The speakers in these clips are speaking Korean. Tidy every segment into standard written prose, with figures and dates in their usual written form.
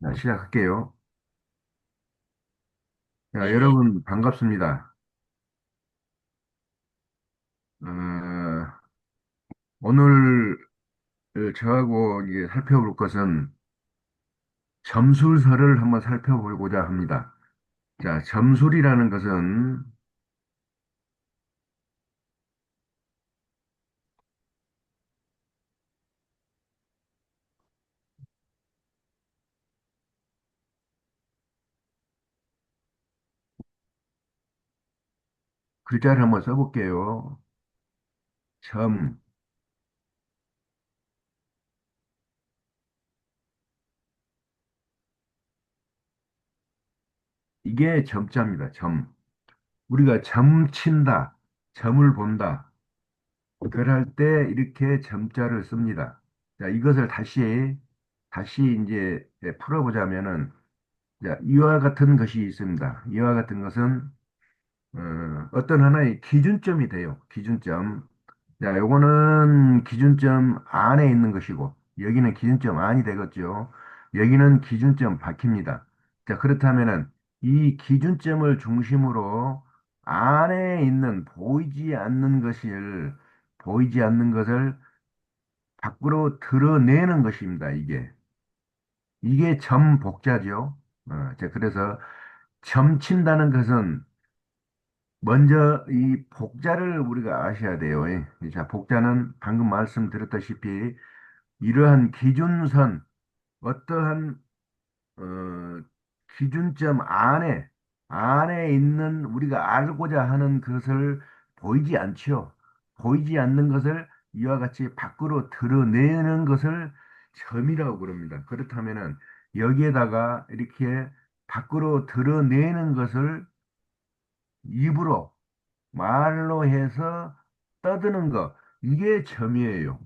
자, 시작할게요. 자, 네, 여러분 반갑습니다. 어, 오늘 저하고 이제 살펴볼 것은 점술서를 한번 살펴보고자 합니다. 자, 점술이라는 것은 글자를 한번 써볼게요. 점, 이게 점자입니다. 점. 우리가 점 친다, 점을 본다. 그럴 때 이렇게 점자를 씁니다. 자, 이것을 다시 이제 풀어보자면은, 자, 이와 같은 것이 있습니다. 이와 같은 것은 어떤 하나의 기준점이 돼요. 기준점. 자, 요거는 기준점 안에 있는 것이고, 여기는 기준점 안이 되겠죠. 여기는 기준점 밖입니다. 자, 그렇다면은 이 기준점을 중심으로 안에 있는 보이지 않는 것을 밖으로 드러내는 것입니다. 이게 점복자죠. 자, 그래서 점친다는 것은 먼저 이 복자를 우리가 아셔야 돼요. 자, 복자는 방금 말씀드렸다시피 이러한 기준선, 어떠한 어, 기준점 안에 있는 우리가 알고자 하는 것을 보이지 않죠. 보이지 않는 것을 이와 같이 밖으로 드러내는 것을 점이라고 그럽니다. 그렇다면은 여기에다가 이렇게 밖으로 드러내는 것을 입으로 말로 해서 떠드는 거, 이게 점이에요.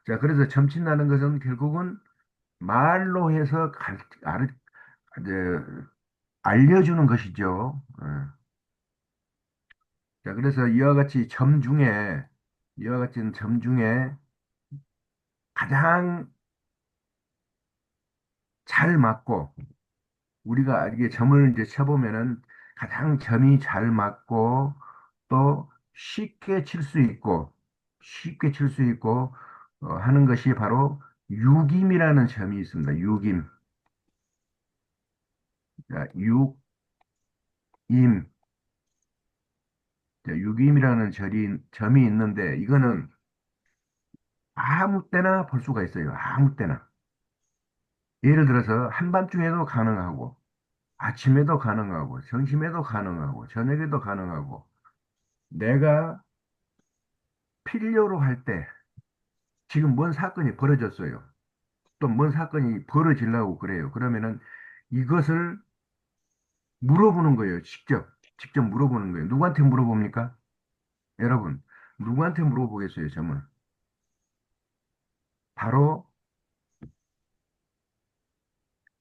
자, 그래서 점친다는 것은 결국은 말로 해서 이제 알려주는 것이죠. 자, 그래서 이와 같이 점 중에 가장 잘 맞고, 우리가 이게 점을 이제 쳐보면은 가장 점이 잘 맞고, 또 쉽게 칠 수 있고, 하는 것이 바로 육임이라는 점이 있습니다. 육임. 자, 육임. 자, 육임이라는 점이 있는데, 이거는 아무 때나 볼 수가 있어요. 아무 때나. 예를 들어서 한밤중에도 가능하고, 아침에도 가능하고, 점심에도 가능하고, 저녁에도 가능하고, 내가 필요로 할 때, 지금 뭔 사건이 벌어졌어요. 또 뭔 사건이 벌어지려고 그래요. 그러면은 이것을 물어보는 거예요. 직접 물어보는 거예요. 누구한테 물어봅니까? 여러분, 누구한테 물어보겠어요, 점을? 바로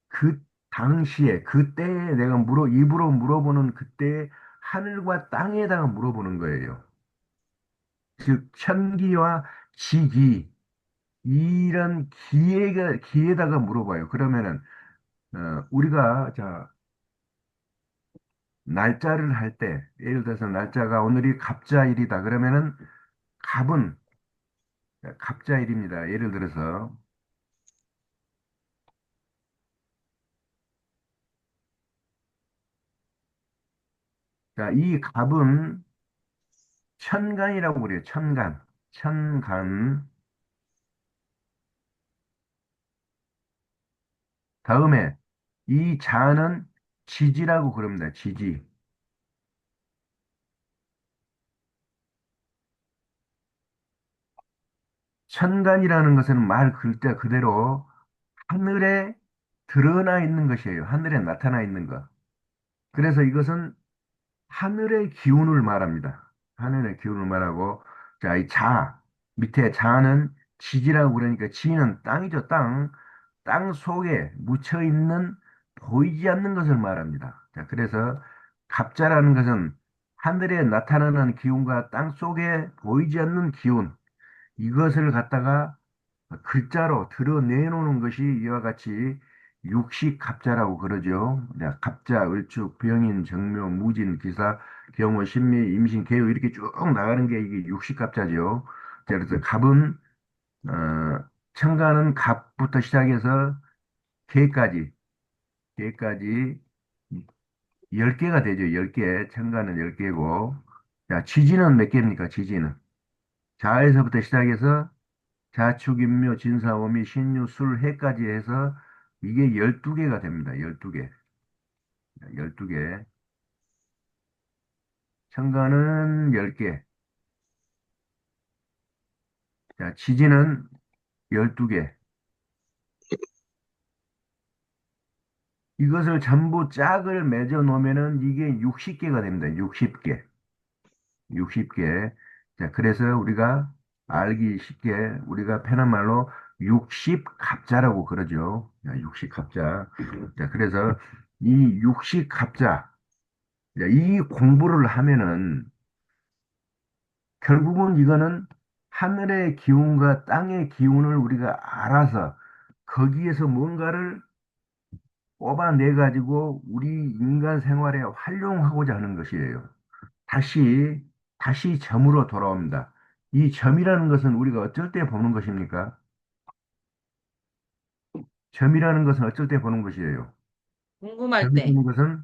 그 그때에 내가 입으로 물어보는 그때에 하늘과 땅에다가 물어보는 거예요. 즉, 천기와 지기, 이런 기에다가 물어봐요. 그러면은, 우리가, 자, 날짜를 할 때, 예를 들어서 날짜가 오늘이 갑자일이다. 그러면은, 갑은 갑자일입니다. 예를 들어서, 자, 이 갑은 천간이라고 그래요. 천간. 천간. 다음에, 이 자는 지지라고 그럽니다. 지지. 천간이라는 것은 말 글자 그대로 하늘에 드러나 있는 것이에요. 하늘에 나타나 있는 것. 그래서 이것은 하늘의 기운을 말합니다. 하늘의 기운을 말하고, 자, 밑에 자는 지지라고 그러니까 지는 땅이죠, 땅. 땅 속에 묻혀 있는 보이지 않는 것을 말합니다. 자, 그래서 갑자라는 것은 하늘에 나타나는 기운과 땅 속에 보이지 않는 기운, 이것을 갖다가 글자로 드러내놓는 것이 이와 같이 육식갑자라고 그러죠. 네, 갑자, 을축, 병인, 정묘, 무진, 기사, 경호, 신미, 임신, 개요 이렇게 쭉 나가는 게 이게 육식갑자죠. 자, 그래서 갑은 천간은 갑부터 시작해서 개까지, 개까지 10개가 되죠. 10개. 천간은 10개고. 자, 지지는 몇 개입니까? 지지는. 자에서부터 시작해서 자축인묘, 진사오미, 신유, 술, 해까지 해서 이게 12개가 됩니다. 12개. 12개. 천간은 10개. 자, 지지는 12개. 이것을 전부 짝을 맺어 놓으면은 이게 60개가 됩니다. 60개. 60개. 자, 그래서 우리가 알기 쉽게 우리가 편한 말로 60갑자라고 그러죠. 60갑자. 자, 그래서 이 60갑자, 이 공부를 하면은 결국은 이거는 하늘의 기운과 땅의 기운을 우리가 알아서 거기에서 뭔가를 뽑아내 가지고 우리 인간 생활에 활용하고자 하는 것이에요. 다시, 다시 점으로 돌아옵니다. 이 점이라는 것은 우리가 어쩔 때 보는 것입니까? 점이라는 것은 어쩔 때 보는 것이에요. 궁금할 때. 점이라는 것은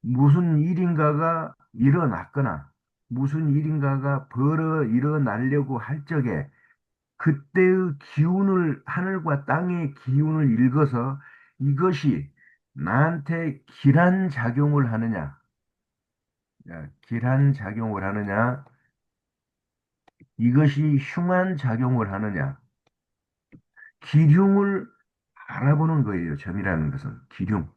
무슨 일인가가 일어났거나 무슨 일인가가 벌어 일어나려고 할 적에 그때의 기운을, 하늘과 땅의 기운을 읽어서 이것이 나한테 기란 작용을 하느냐, 기란 작용을 하느냐, 이것이 흉한 작용을 하느냐, 기륭을 알아보는 거예요. 점이라는 것은 기륭.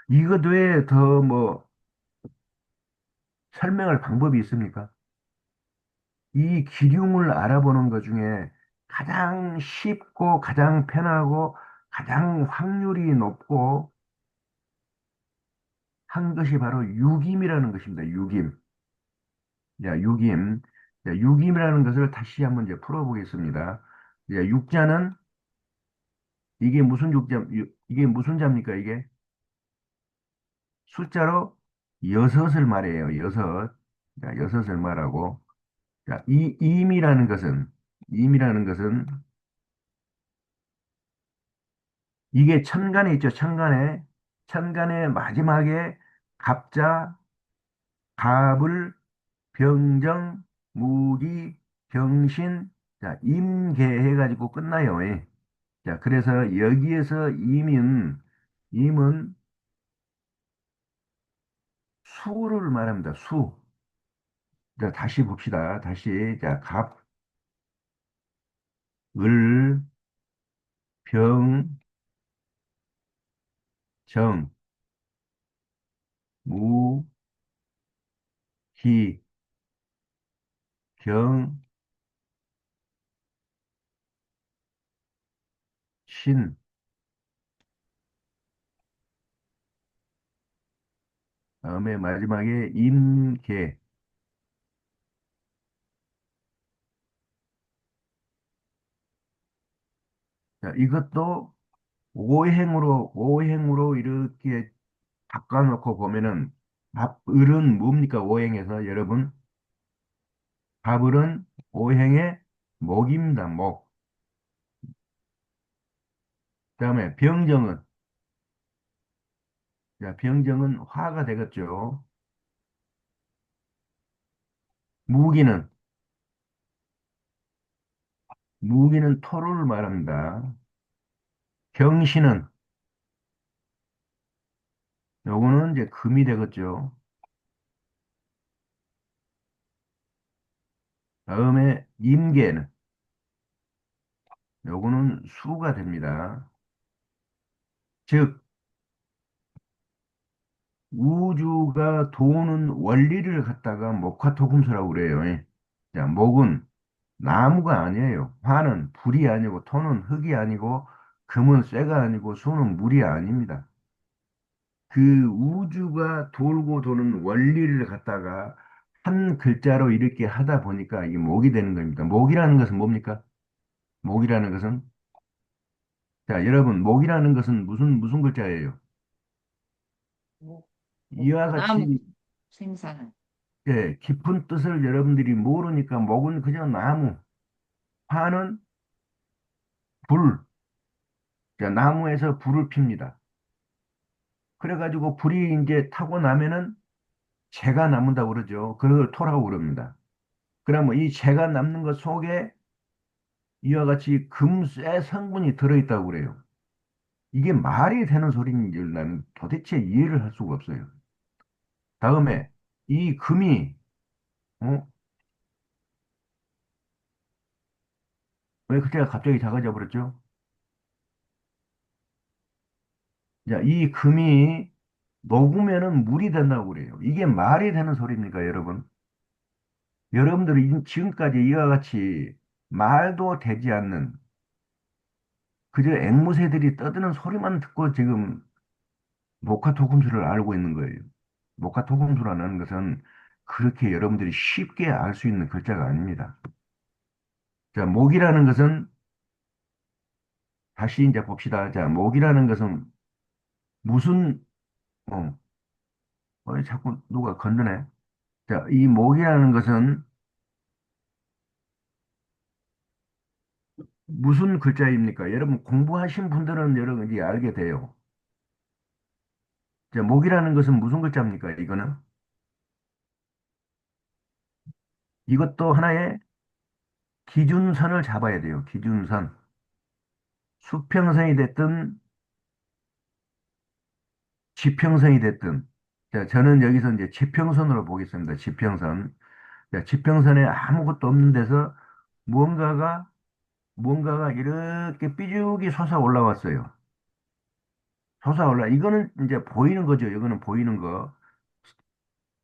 이것 외에 더 뭐 설명할 방법이 있습니까? 이 기륭을 알아보는 것 중에 가장 쉽고 가장 편하고 가장 확률이 높고 한 것이 바로 유김이라는 것입니다. 유김. 자, 유김. 자, 유김이라는 것을 다시 한번 이제 풀어보겠습니다. 자, 육자는 이게 무슨 육자, 이게 무슨 자입니까? 이게 숫자로 여섯을 말해요. 여섯. 자, 여섯을 말하고. 자, 임이라는 것은 이게 천간에 있죠. 천간에. 천간의 마지막에 갑자, 갑을, 병정, 무기, 병신, 자, 임계 해가지고 끝나요. 예. 자, 그래서 여기에서 임은 수를 말합니다. 수. 자, 다시 봅시다. 다시. 자, 갑, 을, 병, 정, 무, 기, 경, 신. 다음에 마지막에 임계. 자, 이것도 오행으로 이렇게 바꿔놓고 보면은 밥을은 뭡니까? 오행에서 여러분 밥을은 오행의 목입니다. 목. 그다음에 병정은 자, 병정은 화가 되겠죠. 무기는 무기는 토를 말합니다. 경신은 요거는 이제 금이 되겠죠. 다음에 임계는 요거는 수가 됩니다. 즉 우주가 도는 원리를 갖다가 목화토금수라고 그래요. 예. 자, 목은 나무가 아니에요. 화는 불이 아니고 토는 흙이 아니고 금은 쇠가 아니고 수는 물이 아닙니다. 그 우주가 돌고 도는 원리를 갖다가 한 글자로 이렇게 하다 보니까 이게 목이 되는 겁니다. 목이라는 것은 뭡니까? 목이라는 것은, 자, 여러분, 목이라는 것은 무슨 글자예요? 목, 이와 나무 같이, 생산. 예, 깊은 뜻을 여러분들이 모르니까 목은 그냥 나무, 화는 불, 자, 나무에서 불을 핍니다. 그래가지고 불이 이제 타고 나면은 재가 남는다고 그러죠. 그걸 토라고 그럽니다. 그러면 이 재가 남는 것 속에 이와 같이 금쇠 성분이 들어있다고 그래요. 이게 말이 되는 소리인지 나는 도대체 이해를 할 수가 없어요. 다음에 이 금이, 어? 왜 그때가 갑자기 작아져 버렸죠? 자, 이 금이 녹으면은 물이 된다고 그래요. 이게 말이 되는 소리입니까, 여러분? 여러분들이 지금까지 이와 같이 말도 되지 않는 그저 앵무새들이 떠드는 소리만 듣고 지금 목화토금수를 알고 있는 거예요. 목화토금수라는 것은 그렇게 여러분들이 쉽게 알 수 있는 글자가 아닙니다. 자, 목이라는 것은 다시 이제 봅시다. 자, 목이라는 것은 무슨, 어, 자꾸 누가 건드네. 자, 이 목이라는 것은 무슨 글자입니까? 여러분 공부하신 분들은 여러분 이제 알게 돼요. 자, 목이라는 것은 무슨 글자입니까? 이거는 이것도 하나의 기준선을 잡아야 돼요. 기준선. 수평선이 됐든 지평선이 됐든. 자, 저는 여기서 이제 지평선으로 보겠습니다. 지평선. 자, 지평선에 아무것도 없는 데서 무언가가 뭔가가 이렇게 삐죽이 솟아 올라왔어요. 솟아 올라. 이거는 이제 보이는 거죠. 이거는 보이는 거.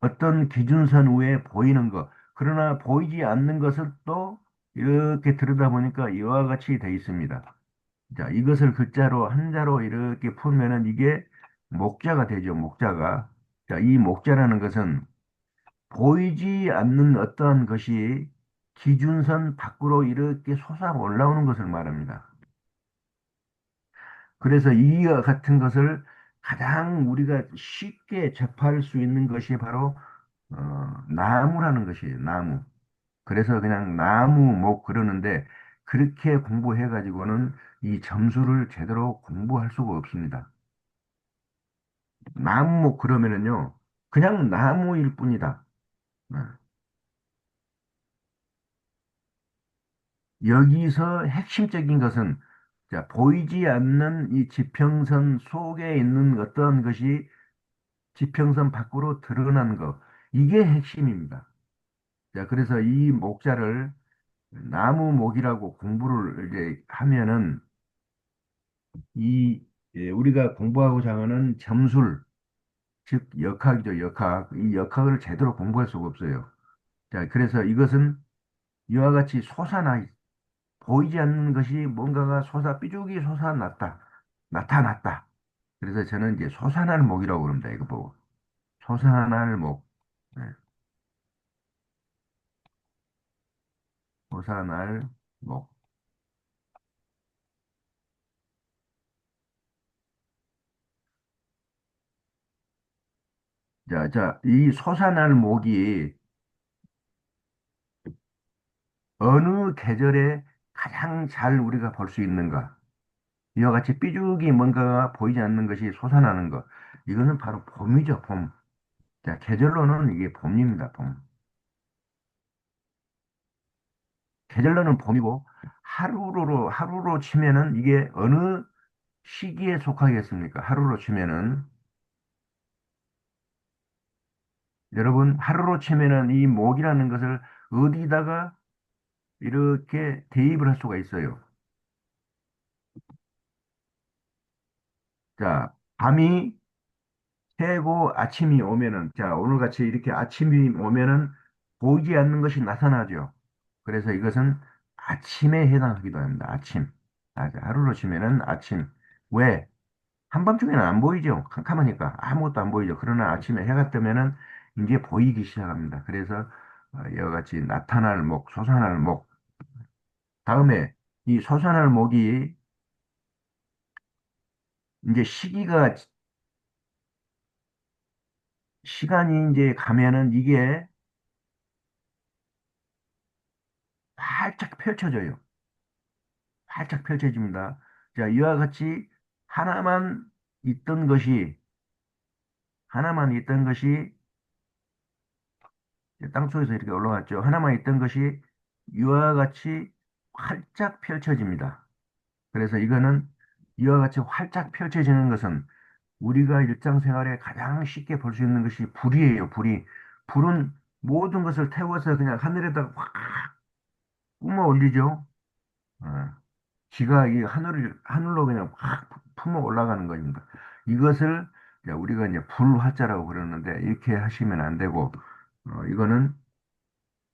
어떤 기준선 위에 보이는 것. 그러나 보이지 않는 것을 또 이렇게 들여다보니까 이와 같이 돼 있습니다. 자, 이것을 글자로, 한자로 이렇게 풀면은 이게 목자가 되죠. 목자가. 자, 이 목자라는 것은 보이지 않는 어떠한 것이 기준선 밖으로 이렇게 솟아 올라오는 것을 말합니다. 그래서 이와 같은 것을 가장 우리가 쉽게 접할 수 있는 것이 바로 나무라는 것이에요. 나무. 그래서 그냥 나무, 목 그러는데 그렇게 공부해 가지고는 이 점수를 제대로 공부할 수가 없습니다. 나무, 목 그러면은요. 그냥 나무일 뿐이다. 네. 여기서 핵심적인 것은 자, 보이지 않는 이 지평선 속에 있는 어떤 것이 지평선 밖으로 드러난 것. 이게 핵심입니다. 자, 그래서 이 목자를 나무목이라고 공부를 이제 하면은 이 우리가 공부하고자 하는 점술, 즉 역학이죠, 역학. 이 역학을 제대로 공부할 수가 없어요. 자, 그래서 이것은 이와 같이 솟아나 보이지 않는 것이 뭔가가 삐죽이 솟아났다, 나타났다. 그래서 저는 이제 솟아날 목이라고 그럽니다. 이거 보고 솟아날 목, 네, 솟아날 목. 자, 이 솟아날 목이 어느 계절에 가장 잘 우리가 볼 수 있는가? 이와 같이 삐죽이 뭔가가 보이지 않는 것이 솟아나는 것. 이거는 바로 봄이죠, 봄. 자, 계절로는 이게 봄입니다, 봄. 계절로는 봄이고, 하루로 치면은 이게 어느 시기에 속하겠습니까? 하루로 치면은, 여러분, 하루로 치면은 이 목이라는 것을 어디다가 이렇게 대입을 할 수가 있어요. 자, 밤이 새고 아침이 오면은, 자, 오늘같이 이렇게 아침이 오면은 보이지 않는 것이 나타나죠. 그래서 이것은 아침에 해당하기도 합니다. 아침. 하루로 치면은 아침. 왜? 한밤중에는 안 보이죠. 캄캄하니까 아무것도 안 보이죠. 그러나 아침에 해가 뜨면은 이제 보이기 시작합니다. 그래서 이와 같이 나타날 목, 솟아날 목. 다음에 이 솟아날 목이 이제 시간이 이제 가면은 이게 활짝 펼쳐져요. 활짝 펼쳐집니다. 자, 이와 같이 하나만 있던 것이, 하나만 있던 것이 땅속에서 이렇게 올라왔죠. 하나만 있던 것이 이와 같이 활짝 펼쳐집니다. 그래서 이거는 이와 같이 활짝 펼쳐지는 것은 우리가 일상생활에 가장 쉽게 볼 수 있는 것이 불이에요, 불이. 불은 모든 것을 태워서 그냥 하늘에다가 확 뿜어 올리죠. 어, 지가 이 하늘로 그냥 확 품어 올라가는 것입니다. 이것을 이제 우리가 이제 불화자라고 그러는데 이렇게 하시면 안 되고, 이거는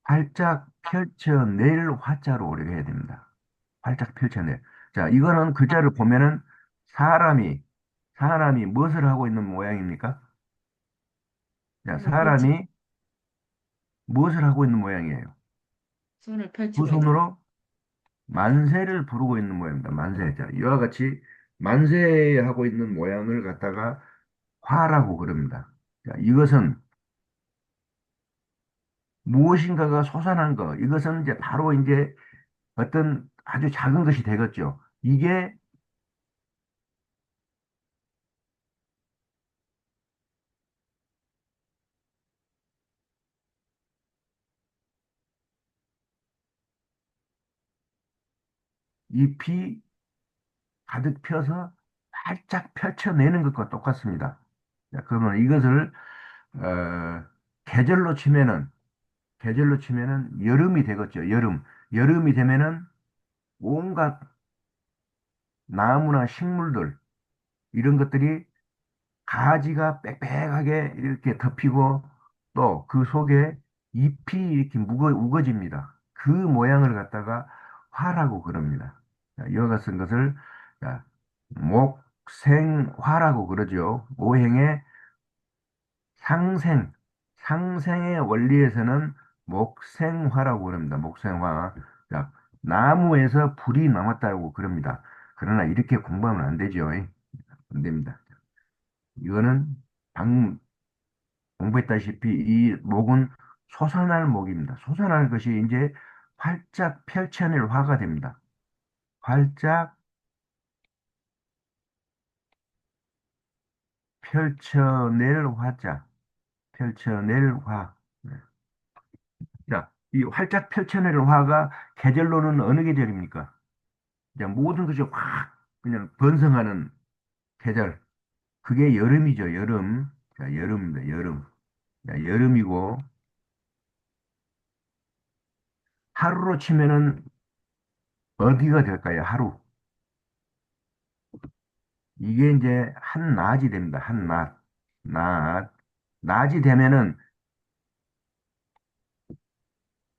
활짝 펼쳐낼 화자로 우리가 해야 됩니다. 활짝 펼쳐낼. 자, 이거는 글자를 보면은 사람이, 사람이 무엇을 하고 있는 모양입니까? 자, 손을 펼치, 사람이 무엇을 하고 있는 모양이에요? 손을 두 펼치고 있는, 손으로 만세를 부르고 있는 모양입니다. 만세. 자, 이와 같이 만세하고 있는 모양을 갖다가 화라고 그럽니다. 자, 이것은 무엇인가가 솟아난 거. 이것은 이제 바로 이제 어떤 아주 작은 것이 되겠죠. 이게 잎이 가득 펴서 활짝 펼쳐내는 것과 똑같습니다. 자, 그러면 이것을 어, 계절로 치면은 계절로 치면은 여름이 되겠죠. 여름. 여름이 되면은 온갖 나무나 식물들 이런 것들이 가지가 빽빽하게 이렇게 덮이고 또 그 속에 잎이 이렇게 우거집니다. 그 모양을 갖다가 화라고 그럽니다. 자, 이와 같은 것을 자, 목생화라고 그러죠. 오행의 상생, 상생의 원리에서는 목생화라고 그럽니다. 목생화. 자, 나무에서 불이 남았다고 그럽니다. 그러나 이렇게 공부하면 안 되죠. 안 됩니다. 이거는 방, 공부했다시피 이 목은 솟아날 목입니다. 솟아날 것이 이제 활짝 펼쳐낼 화가 됩니다. 활짝 펼쳐낼 화자, 펼쳐낼 화. 네. 자, 이 활짝 펼쳐낼 화가 계절로는 어느 계절입니까? 그냥 모든 것이 확 그냥 번성하는 계절. 그게 여름이죠, 여름. 자, 여름입니다, 여름. 자, 여름이고, 하루로 치면은 어디가 될까요, 하루? 이게 이제 한낮이 됩니다, 한낮. 낮. 낮이 되면은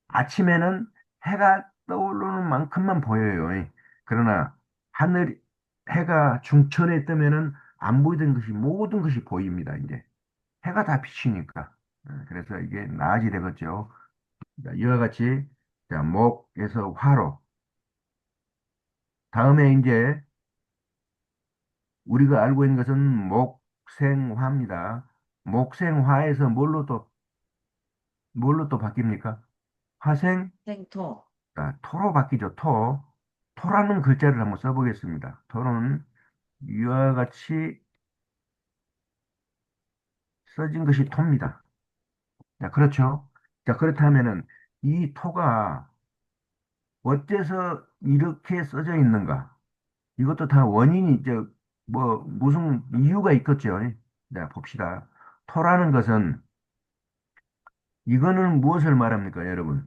아침에는 해가 떠오르는 만큼만 보여요. 그러나 해가 중천에 뜨면은 안 보이던 것이 모든 것이 보입니다, 이제. 해가 다 비치니까. 그래서 이게 낮이 되겠죠. 자, 이와 같이 자, 목에서 화로. 다음에 이제 우리가 알고 있는 것은 목생화입니다. 목생화에서 뭘로 또 바뀝니까? 화생, 생토, 아, 토로 바뀌죠. 토. 토라는 글자를 한번 써보겠습니다. 토는 이와 같이 써진 것이 토입니다. 자, 그렇죠. 자, 그렇다면은 이 토가 어째서 이렇게 써져 있는가? 이것도 다 원인이 무슨 이유가 있겠죠. 자, 봅시다. 토라는 것은 이거는 무엇을 말합니까, 여러분?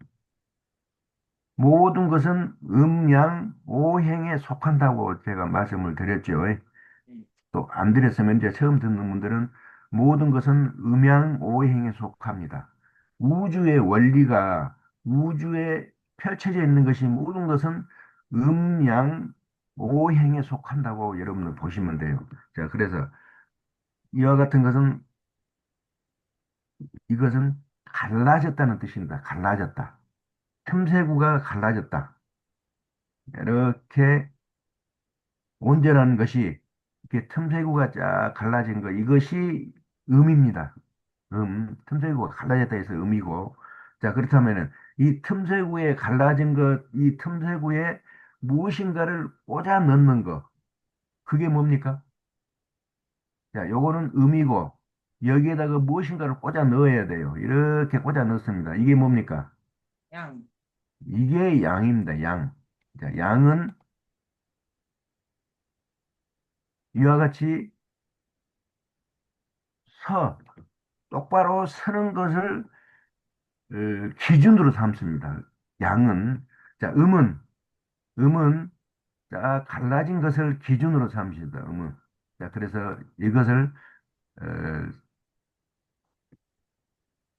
모든 것은 음양 오행에 속한다고 제가 말씀을 드렸죠. 음, 또 안 드렸으면 이제 처음 듣는 분들은 모든 것은 음양 오행에 속합니다. 우주의 원리가 우주에 펼쳐져 있는 것이 모든 것은 음양 오행에 속한다고 여러분들 보시면 돼요. 자, 그래서 이와 같은 것은 이것은 갈라졌다는 뜻입니다. 갈라졌다. 틈새구가 갈라졌다. 이렇게 온전한 것이 이렇게 틈새구가 쫙 갈라진 거 이것이 음입니다. 틈새구가 갈라졌다 해서 음이고 자 그렇다면은 이 틈새구에 갈라진 것, 이 틈새구에 무엇인가를 꽂아 넣는 거 그게 뭡니까? 자 요거는 음이고 여기에다가 무엇인가를 꽂아 넣어야 돼요. 이렇게 꽂아 넣습니다. 이게 뭡니까? 양, 이게 양입니다. 양. 자 양은 이와 같이 서 똑바로 서는 것을 기준으로 삼습니다. 양은 자 음은 자 갈라진 것을 기준으로 삼습니다. 음은 자 그래서 이것을 어,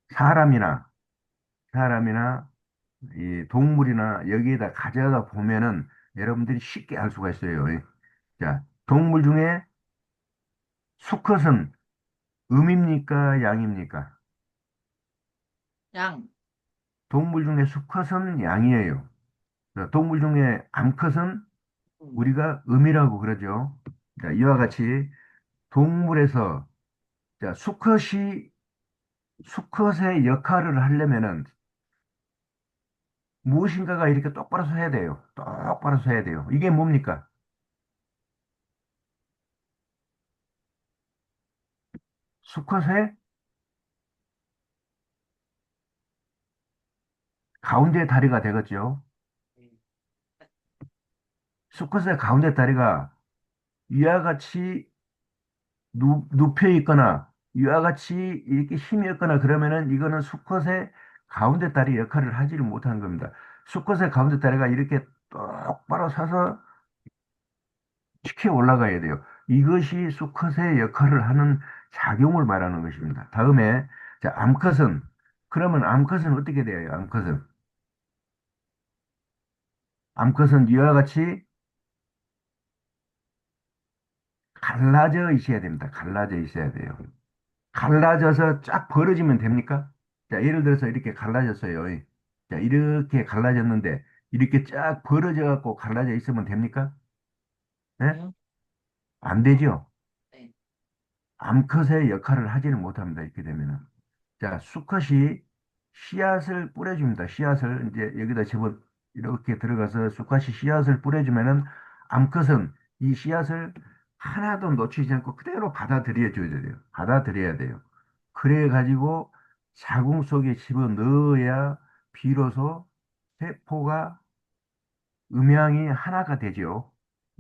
사람이나 사람이나 이 동물이나 여기에다 가져다 보면은 여러분들이 쉽게 알 수가 있어요. 자 동물 중에 수컷은 음입니까 양입니까? 양, 동물 중에 수컷은 양이에요. 자, 동물 중에 암컷은 음, 우리가 음이라고 그러죠. 자, 이와 같이 동물에서 자, 수컷의 역할을 하려면은 무엇인가가 이렇게 똑바로 서야 돼요. 똑바로 서야 돼요. 이게 뭡니까? 수컷의 가운데 다리가 되겠죠. 네. 수컷의 가운데 다리가 이와 같이 눕혀 있거나 이와 같이 이렇게 힘이 없거나 그러면은 이거는 수컷의 가운데 다리 역할을 하지를 못하는 겁니다. 수컷의 가운데 다리가 이렇게 똑바로 서서 치켜 올라가야 돼요. 이것이 수컷의 역할을 하는 작용을 말하는 것입니다. 다음에 자, 암컷은 그러면 암컷은 어떻게 돼요? 암컷은 이와 같이 갈라져 있어야 됩니다. 갈라져 있어야 돼요. 갈라져서 쫙 벌어지면 됩니까? 자, 예를 들어서 이렇게 갈라졌어요. 자, 이렇게 갈라졌는데 이렇게 쫙 벌어져 갖고 갈라져 있으면 됩니까? 예? 아니요, 안 되죠. 네. 암컷의 역할을 하지는 못합니다. 이렇게 되면은. 자, 수컷이 씨앗을 뿌려줍니다. 씨앗을 이제 여기다 집어 이렇게 들어가서 수컷이 씨앗을 뿌려주면은 암컷은 이 씨앗을 하나도 놓치지 않고 그대로 받아들여 줘야 돼요. 받아들여야 돼요. 그래 가지고 자궁 속에 집어 넣어야 비로소 세포가 음양이 하나가 되죠.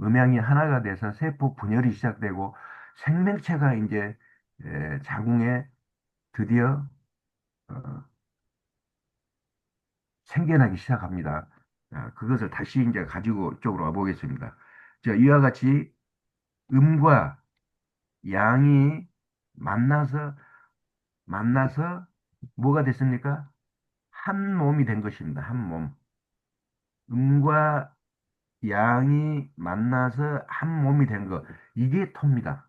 음양이 하나가 돼서 세포 분열이 시작되고 생명체가 이제 자궁에 드디어 어, 생겨나기 시작합니다. 그것을 다시 이제 가지고 이쪽으로 와보겠습니다. 자, 이와 같이 음과 양이 만나서, 만나서 뭐가 됐습니까? 한 몸이 된 것입니다. 한 몸. 음과 양이 만나서 한 몸이 된 것. 이게 토입니다.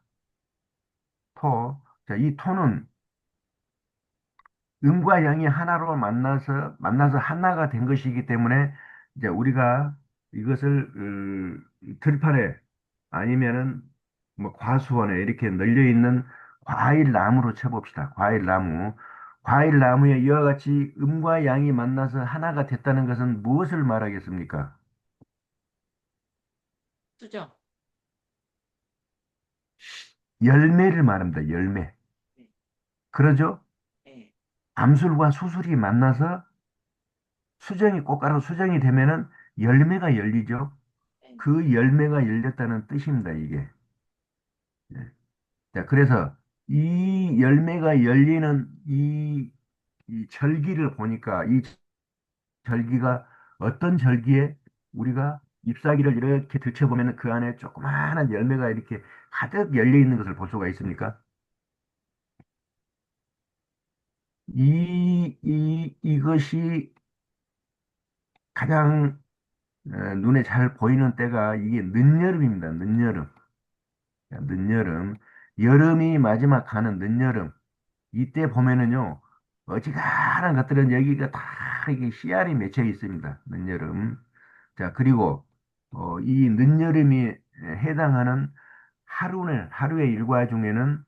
토. 자, 이 토는 음과 양이 하나로 만나서 하나가 된 것이기 때문에 이제 우리가 이것을 들판에 아니면은 뭐 과수원에 이렇게 널려 있는 과일 나무로 쳐봅시다. 과일 나무. 과일 나무에 이와 같이 음과 양이 만나서 하나가 됐다는 것은 무엇을 말하겠습니까? 수정, 열매를 말합니다. 열매. 네. 그러죠? 네. 암술과 수술이 만나서 수정이 꽃가루 수정이 되면은 열매가 열리죠. 네. 그 열매가 열렸다는 뜻입니다, 이게. 예. 자, 그래서 이 열매가 열리는 이 절기를 보니까 이 절기가 어떤 절기에 우리가 잎사귀를 이렇게 들춰보면 그 안에 조그마한 열매가 이렇게 가득 열려 있는 것을 볼 수가 있습니까? 이것이 가장 눈에 잘 보이는 때가 이게 늦여름입니다. 늦여름. 늦여름. 여름이 마지막 가는 늦여름. 이때 보면은요, 어지간한 것들은 여기가 다 이게 씨알이 맺혀 있습니다. 늦여름. 자, 그리고, 이 늦여름이 해당하는 하루의 일과 중에는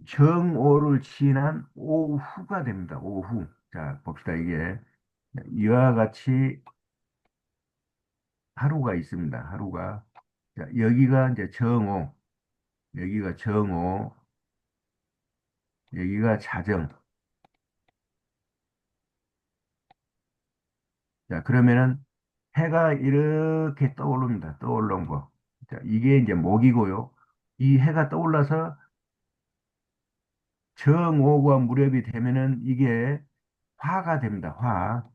정오를 지난 오후가 됩니다. 오후. 자, 봅시다. 이게 이와 같이 하루가 있습니다. 하루가. 자, 여기가 이제 정오, 여기가 정오, 여기가 자정. 자, 그러면은 해가 이렇게 떠오릅니다. 떠오른 거. 자, 이게 이제 목이고요. 이 해가 떠올라서 정오가 무렵이 되면은 이게 화가 됩니다. 화.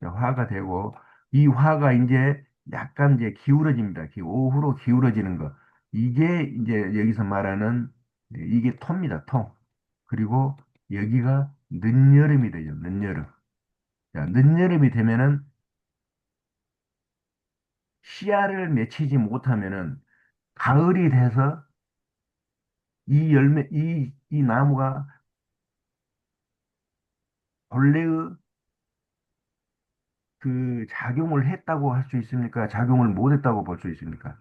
자, 화가 되고 이 화가 이제 약간 이제 기울어집니다. 오후로 기울어지는 거. 이게 이제 여기서 말하는 이게 토입니다. 토. 그리고 여기가 늦여름이 되죠. 늦여름. 자, 늦여름이 되면은 씨알을 맺히지 못하면은 가을이 돼서 이 나무가 본래의 그 작용을 했다고 할 수 있습니까? 작용을 못 했다고 볼 수 있습니까?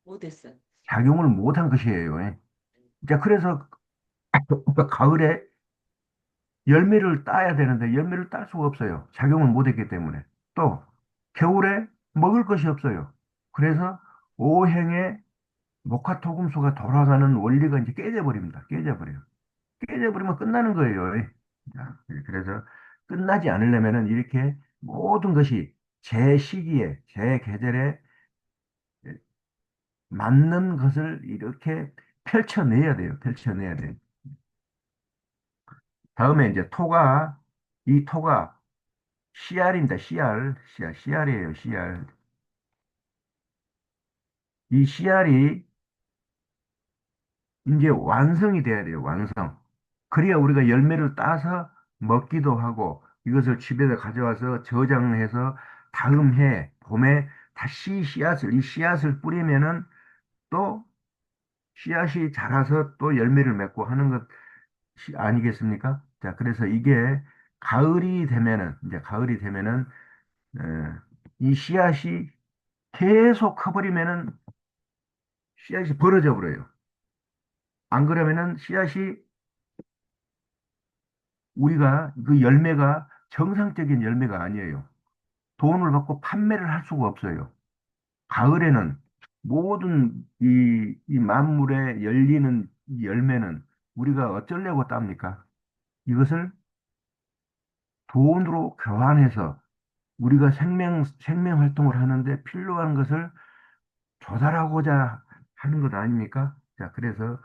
못했어. 작용을 못한 것이에요. 예. 자, 그래서 가을에 열매를 따야 되는데 열매를 딸 수가 없어요. 작용을 못 했기 때문에. 또 겨울에 먹을 것이 없어요. 그래서 오행의 목화토금수가 돌아가는 원리가 이제 깨져버립니다. 깨져버려요. 깨져버리면 끝나는 거예요. 예. 자, 그래서 끝나지 않으려면은 이렇게 모든 것이 제 시기에, 제 계절에 맞는 것을 이렇게 펼쳐내야 돼요. 펼쳐내야 돼요. 다음에 이제 이 토가 씨알입니다. 씨알이에요. 씨알. 이 씨알이 이제 완성이 돼야 돼요. 완성. 그래야 우리가 열매를 따서 먹기도 하고 이것을 집에서 가져와서 저장해서 다음 해 봄에 다시 이 씨앗을 뿌리면은 또 씨앗이 자라서 또 열매를 맺고 하는 것 아니겠습니까? 자, 그래서 이게 가을이 되면은 이 씨앗이 계속 커버리면은 씨앗이 벌어져 버려요. 안 그러면은 씨앗이 우리가 그 열매가 정상적인 열매가 아니에요. 돈을 받고 판매를 할 수가 없어요. 가을에는 모든 이 만물에 열리는 이 열매는 우리가 어쩌려고 땁니까? 이것을 돈으로 교환해서 우리가 생명 활동을 하는데 필요한 것을 조달하고자 하는 것 아닙니까? 자, 그래서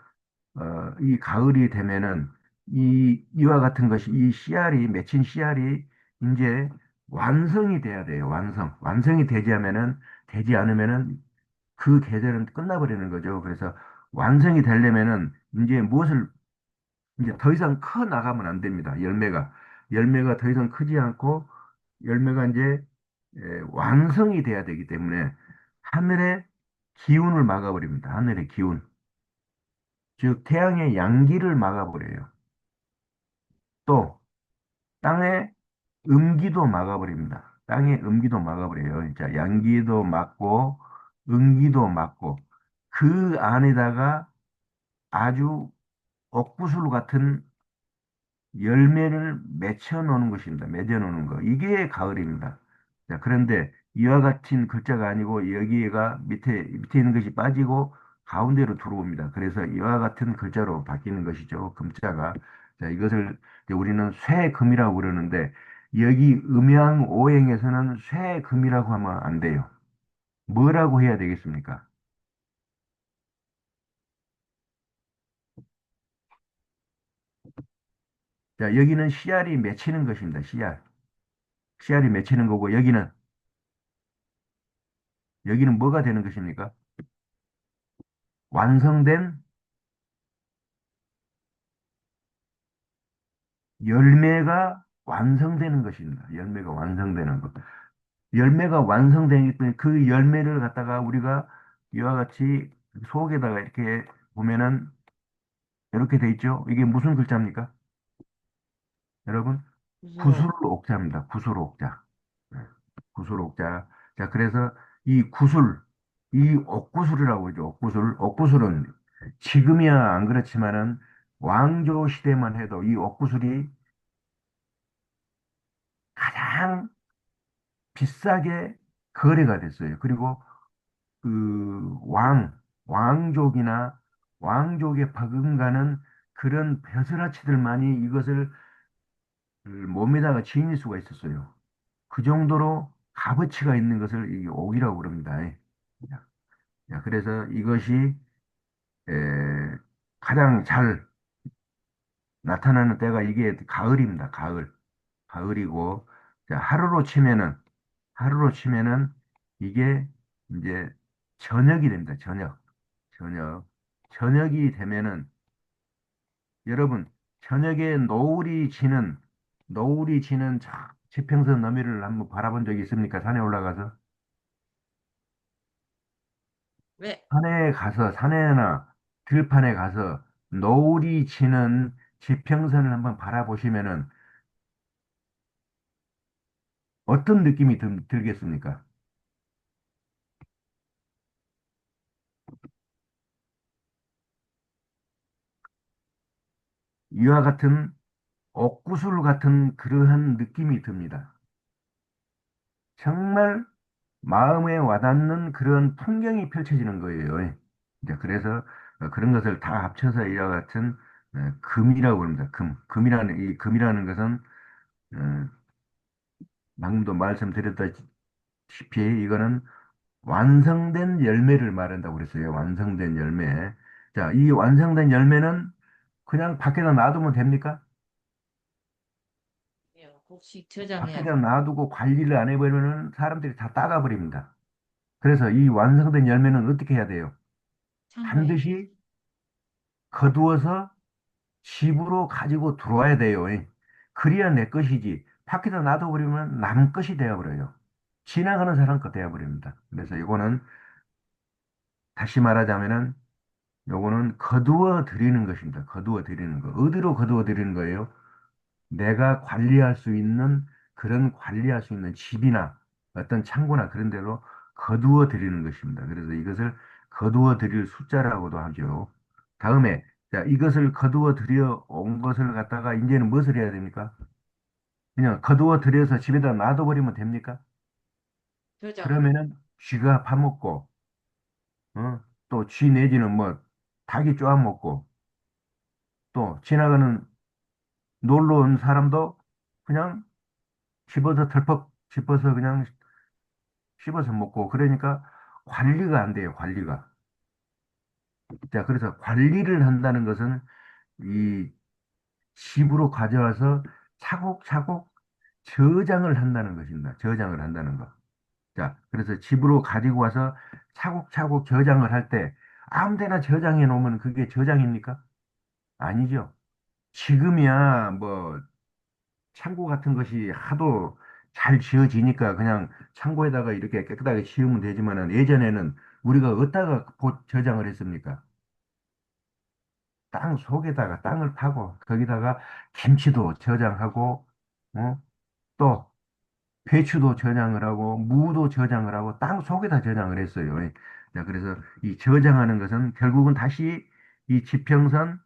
이 가을이 되면은 이와 같은 것이 맺힌 씨알이 이제 완성이 돼야 돼요. 완성이 되지 않으면은 그 계절은 끝나버리는 거죠. 그래서 완성이 되려면은 이제 이제 더 이상 커 나가면 안 됩니다. 열매가 더 이상 크지 않고 열매가 이제 완성이 돼야 되기 때문에 하늘의 기운을 막아버립니다. 하늘의 기운. 즉 태양의 양기를 막아버려요. 또 땅의 음기도 막아버립니다. 땅의 음기도 막아버려요. 자, 양기도 막고 음기도 막고 그 안에다가 아주 옥구슬 같은 열매를 맺혀 놓는 것입니다. 맺어 놓는 거. 이게 가을입니다. 자, 그런데 이와 같은 글자가 아니고 여기가 밑에 있는 것이 빠지고 가운데로 들어옵니다. 그래서 이와 같은 글자로 바뀌는 것이죠. 금자가. 자, 이것을 이제 우리는 쇠금이라고 그러는데 여기 음양 오행에서는 쇠금이라고 하면 안 돼요. 뭐라고 해야 되겠습니까? 자, 여기는 씨알이 맺히는 것입니다. 씨알. 씨알이 맺히는 거고 여기는 뭐가 되는 것입니까? 완성된 열매가 완성되는 것입니다. 열매가 완성되는 것. 열매가 완성되기 때문에 그 열매를 갖다가 우리가 이와 같이 속에다가 이렇게 보면은 이렇게 돼 있죠? 이게 무슨 글자입니까? 여러분, 구슬옥. 구술옥자입니다. 구술옥자. 네, 구술옥자. 자, 그래서 이 구술, 이 옥구술이라고 그러죠. 옥구술. 옥구술은 지금이야 안 그렇지만은 왕조 시대만 해도 이 옥구술이 가장 비싸게 거래가 됐어요. 그리고 그 왕족이나 왕족에 버금가는 그런 벼슬아치들만이 이것을 몸에다가 지닐 수가 있었어요. 그 정도로 값어치가 있는 것을 이 옥이라고 그럽니다. 예. 자, 그래서 이것이 에, 가장 잘 나타나는 때가 이게 가을입니다. 가을. 가을이고, 자, 하루로 치면은 이게 이제 저녁이 됩니다. 저녁. 저녁. 저녁이 되면은 여러분, 저녁에 노을이 지는 지평선 너미를 한번 바라본 적이 있습니까? 산에 올라가서? 왜? 산에나 들판에 가서 노을이 지는 지평선을 한번 바라보시면은 어떤 느낌이 들겠습니까? 이와 같은 옥구슬 같은 그러한 느낌이 듭니다. 정말 마음에 와닿는 그런 풍경이 펼쳐지는 거예요. 이제 그래서 그런 것을 다 합쳐서 이와 같은 금이라고 합니다. 이 금이라는 것은 어, 방금도 말씀드렸다시피 이거는 완성된 열매를 말한다고 그랬어요. 완성된 열매. 자, 이 완성된 열매는 그냥 밖에다 놔두면 됩니까? 곡식 밖에다 저장해야지. 놔두고 관리를 안 해버리면 사람들이 다 따가버립니다. 그래서 이 완성된 열매는 어떻게 해야 돼요? 창고에. 반드시 거두어서 집으로 가지고 들어와야 돼요. 그래야 내 것이지. 밖에다 놔둬버리면 남 것이 되어버려요. 지나가는 사람 것 되어버립니다. 그래서 이거는 다시 말하자면은 요거는 거두어 드리는 것입니다. 거두어 드리는 거. 어디로 거두어 드리는 거예요? 내가 관리할 수 있는 그런 관리할 수 있는 집이나 어떤 창고나 그런 데로 거두어 드리는 것입니다. 그래서 이것을 거두어 드릴 숫자라고도 하죠. 다음에 자, 이것을 거두어 들여 온 것을 갖다가 이제는 무엇을 해야 됩니까? 그냥 거두어 들여서 집에다 놔둬버리면 됩니까? 저장. 그러면은 쥐가 파먹고 또 쥐 내지는 뭐 닭이 쪼아먹고 또 지나가는 놀러 온 사람도 그냥 집어서 덜컥 집어서 그냥 씹어서 먹고 그러니까 관리가 안 돼요, 관리가. 자, 그래서 관리를 한다는 것은 이 집으로 가져와서 차곡차곡 저장을 한다는 것입니다. 저장을 한다는 것. 자, 그래서 집으로 가지고 와서 차곡차곡 저장을 할 때 아무 데나 저장해 놓으면 그게 저장입니까? 아니죠. 지금이야 뭐 창고 같은 것이 하도 잘 지어지니까 그냥 창고에다가 이렇게 깨끗하게 지으면 되지만은 예전에는 우리가 어디다가 저장을 했습니까? 땅 속에다가 땅을 파고 거기다가 김치도 저장하고 어? 또 배추도 저장을 하고 무도 저장을 하고 땅 속에다 저장을 했어요. 자, 그래서 이 저장하는 것은 결국은 다시 이 지평선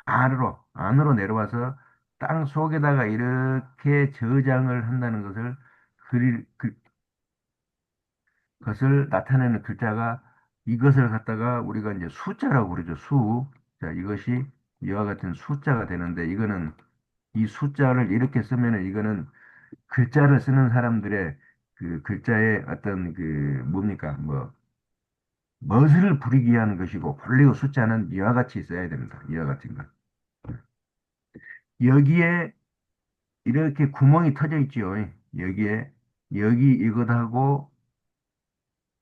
안으로 내려와서 땅 속에다가 이렇게 저장을 한다는 것을 나타내는 글자가 이것을 갖다가 우리가 이제 숫자라고 그러죠. 자, 이것이 이와 같은 숫자가 되는데 이거는 이 숫자를 이렇게 쓰면은 이거는 글자를 쓰는 사람들의 그 글자의 어떤 그 뭡니까? 멋을 부리기 위한 것이고 본래 숫자는 이와 같이 써야 됩니다. 이와 같은 것. 여기에 이렇게 구멍이 터져 있지요. 여기에 여기 이것하고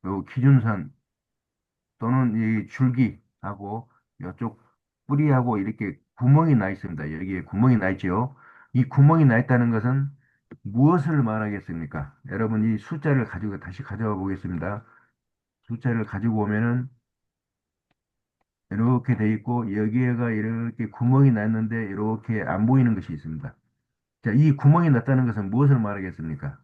요 기준선 또는 이 줄기하고 이쪽 뿌리하고 이렇게 구멍이 나 있습니다. 여기에 구멍이 나 있지요. 이 구멍이 나 있다는 것은 무엇을 말하겠습니까? 여러분 이 숫자를 가지고 다시 가져와 보겠습니다. 숫자를 가지고 오면은 이렇게 돼 있고 여기에가 이렇게 구멍이 났는데 이렇게 안 보이는 것이 있습니다. 자, 이 구멍이 났다는 것은 무엇을 말하겠습니까?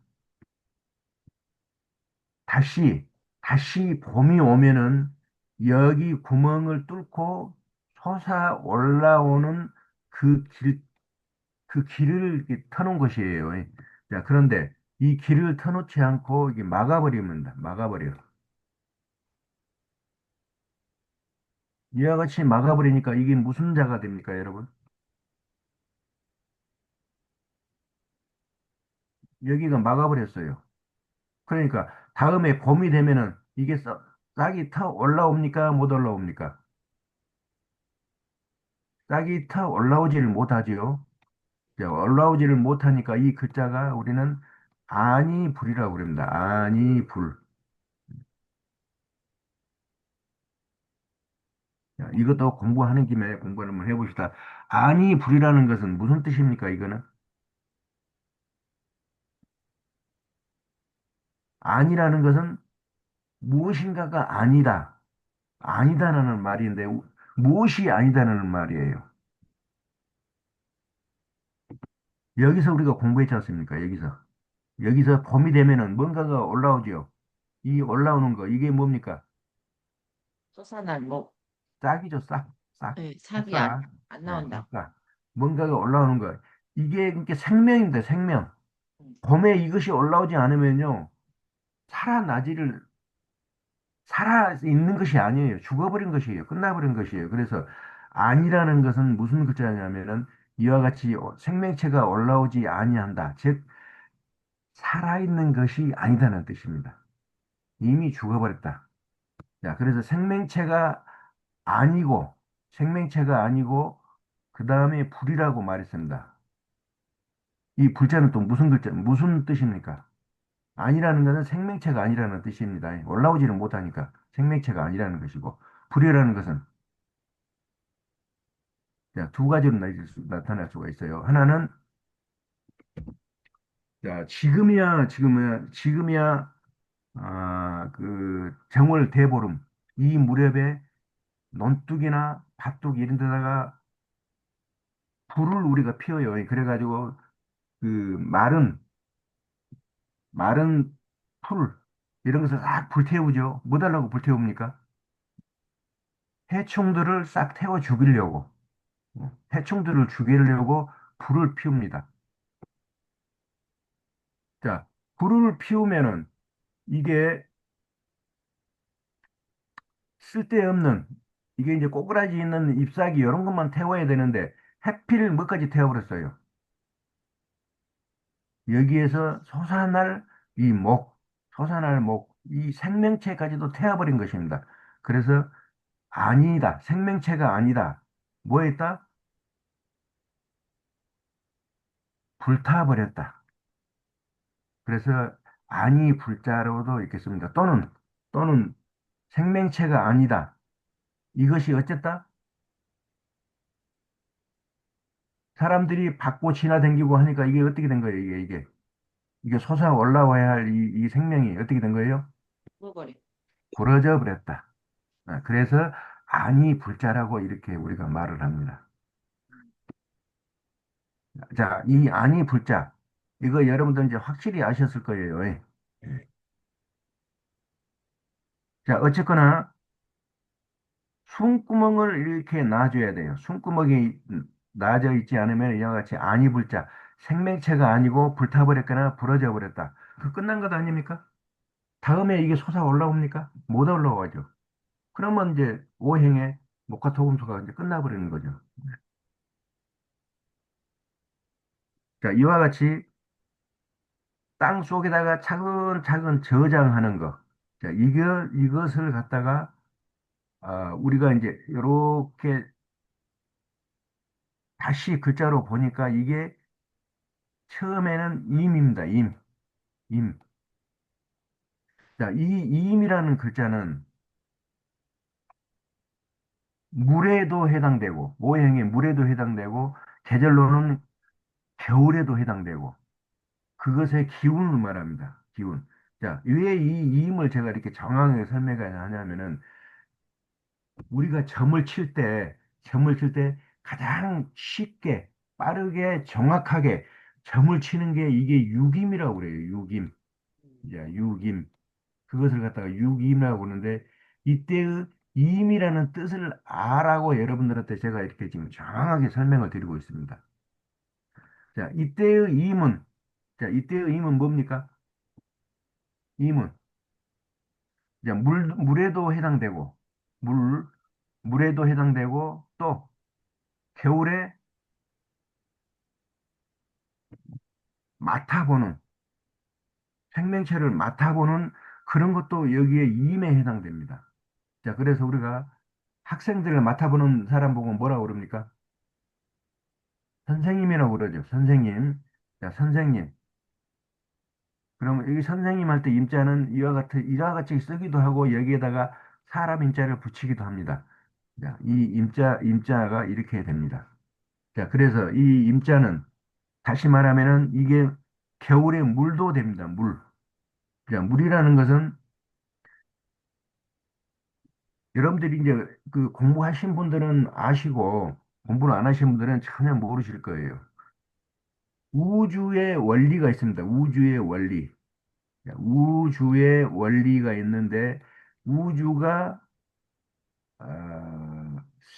다시, 다시 봄이 오면은 여기 구멍을 뚫고 솟아 올라오는 그 길, 그 길을 이렇게 터놓은 것이에요. 자, 그런데 이 길을 터놓지 않고 이게 막아버립니다. 막아버려요. 이와 같이 막아버리니까 이게 무슨 자가 됩니까, 여러분? 여기가 막아버렸어요. 그러니까 다음에 봄이 되면은 이게 싹이 터 올라옵니까? 못 올라옵니까? 싹이 터 올라오지를 못하지요. 자, 올라오지를 못하니까 이 글자가 우리는 아니불이라고 그럽니다. 아니불. 자, 이것도 공부하는 김에 공부를 한번 해봅시다. 아니불이라는 것은 무슨 뜻입니까, 이거는? 아니라는 것은 무엇인가가 아니다. 아니다라는 말인데, 무엇이 아니다라는 말이에요. 여기서 우리가 공부했지 않습니까? 여기서. 여기서 봄이 되면은 뭔가가 올라오죠. 이 올라오는 거, 이게 뭡니까? 솟아난 목, 싹이죠, 싹. 싹. 예, 삽이 햇싹. 안 네, 나온다. 햇싹. 뭔가가 올라오는 거. 이게 이렇게 생명입니다, 생명. 음, 봄에 이것이 올라오지 않으면요, 살아나지를, 살아 있는 것이 아니에요. 죽어버린 것이에요. 끝나버린 것이에요. 그래서 아니라는 것은 무슨 글자냐면은 이와 같이 생명체가 올라오지 아니한다. 즉, 살아있는 것이 아니다는 뜻입니다. 이미 죽어버렸다. 자, 그래서 아니고, 생명체가 아니고, 그 다음에 불이라고 말했습니다. 이 불자는 또 무슨 글자, 무슨 뜻입니까? 아니라는 것은 생명체가 아니라는 뜻입니다. 올라오지를 못하니까 생명체가 아니라는 것이고, 불이라는 것은 자, 두 가지로 나타날 수가 있어요. 하나는, 자, 지금이야, 그, 정월 대보름, 이 무렵에 논둑이나 밭둑 이런 데다가 불을 우리가 피워요. 그래가지고, 그, 마른 풀, 이런 것을 싹 불태우죠. 뭐 달라고 불태웁니까? 해충들을 싹 태워 죽이려고, 해충들을 죽이려고 불을 피웁니다. 자, 불을 피우면은 이게 쓸데없는, 이게 이제 꼬꾸라지 있는 잎사귀 이런 것만 태워야 되는데, 해필 뭐까지 태워버렸어요. 여기에서 솟아날 목, 이 생명체까지도 태워버린 것입니다. 그래서 아니다. 생명체가 아니다. 뭐 했다? 불타버렸다. 그래서 아니 불자로도 읽겠습니다. 또는 생명체가 아니다. 이것이 어쨌다? 사람들이 받고 지나다니고 하니까 이게 어떻게 된 거예요? 이게 솟아 올라와야 할 이 생명이 어떻게 된 거예요? 죽어버려. 부러져 버렸다. 그래서 아니 불자라고 이렇게 우리가 말을 합니다. 자, 이 아니 불자. 이거 여러분들 이제 확실히 아셨을 거예요. 예. 자, 어쨌거나 숨구멍을 이렇게 놔줘야 돼요. 숨구멍이 놔져 있지 않으면 이와 같이 아니 불자. 생명체가 아니고 불타버렸거나 부러져 버렸다. 그 끝난 것 아닙니까? 다음에 이게 솟아 올라옵니까? 못 올라오죠. 그러면 이제 오행의 목화토금수가 이제 끝나버리는 거죠. 자, 이와 같이 땅 속에다가 차근차근 저장하는 거. 자, 이것을 갖다가, 우리가 이제 이렇게 다시 글자로 보니까 이게 처음에는 임입니다. 임. 자, 이 임이라는 글자는 물에도 해당되고, 모형의 물에도 해당되고, 계절로는 겨울에도 해당되고, 그것의 기운을 말합니다. 기운. 자, 왜 이 임을 제가 이렇게 정확하게 설명을 하냐면은, 우리가 점을 칠 때 가장 쉽게, 빠르게, 정확하게 점을 치는 게 이게 육임이라고 그래요. 육임. 음. 자, 육임. 그것을 갖다가 육임이라고 하는데 이때의 임이라는 뜻을 아라고 여러분들한테 제가 이렇게 지금 정확하게 설명을 드리고 있습니다. 자, 이때의 임은 뭡니까? 임은 이제 물에도 해당되고, 물, 물에도 해당되고, 또 겨울에 맡아보는, 생명체를 맡아보는 그런 것도 여기에 임에 해당됩니다. 자, 그래서 우리가 학생들을 맡아보는 사람 보고 뭐라고 그럽니까? 선생님이라고 그러죠. 선생님. 자, 선생님. 그러면 여기 선생님 할 때 임자는 이와 같이 쓰기도 하고 여기에다가 사람 임자를 붙이기도 합니다. 자, 이 임자가 이렇게 됩니다. 자, 그래서 이 임자는 다시 말하면은 이게 겨울에 물도 됩니다. 물. 자, 물이라는 것은 여러분들이 이제 그 공부하신 분들은 아시고 공부를 안 하신 분들은 전혀 모르실 거예요. 우주의 원리가 있습니다. 우주의 원리. 자, 우주의 원리가 있는데 우주가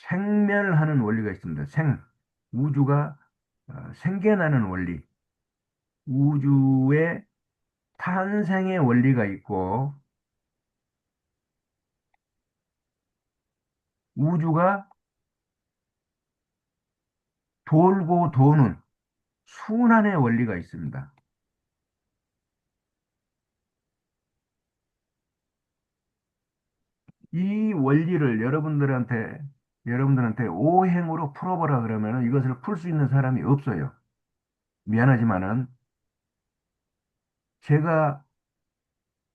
생멸하는 원리가 있습니다. 우주가 생겨나는 원리. 우주의 탄생의 원리가 있고 우주가 돌고 도는 순환의 원리가 있습니다. 이 원리를 여러분들한테 오행으로 풀어보라 그러면 이것을 풀 수 있는 사람이 없어요. 미안하지만은 제가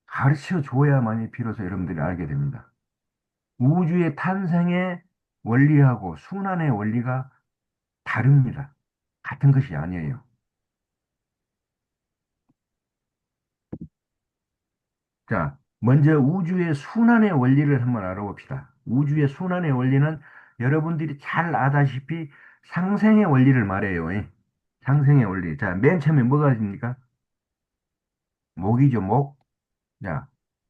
가르쳐 줘야만이 비로소 여러분들이 알게 됩니다. 우주의 탄생의 원리하고 순환의 원리가 다릅니다. 같은 것이 아니에요. 자, 먼저 우주의 순환의 원리를 한번 알아봅시다. 우주의 순환의 원리는 여러분들이 잘 아다시피 상생의 원리를 말해요. 예. 상생의 원리. 자, 맨 처음에 뭐가 있습니까? 목이죠, 목. 자,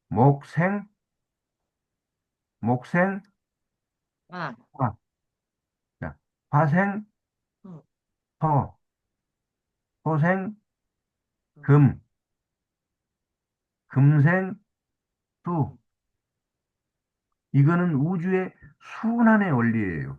목생, 목생, 아, 화. 자, 화생, 어, 토, 토생, 어, 금, 금생, 수. 어. 이거는 우주의 순환의 원리예요.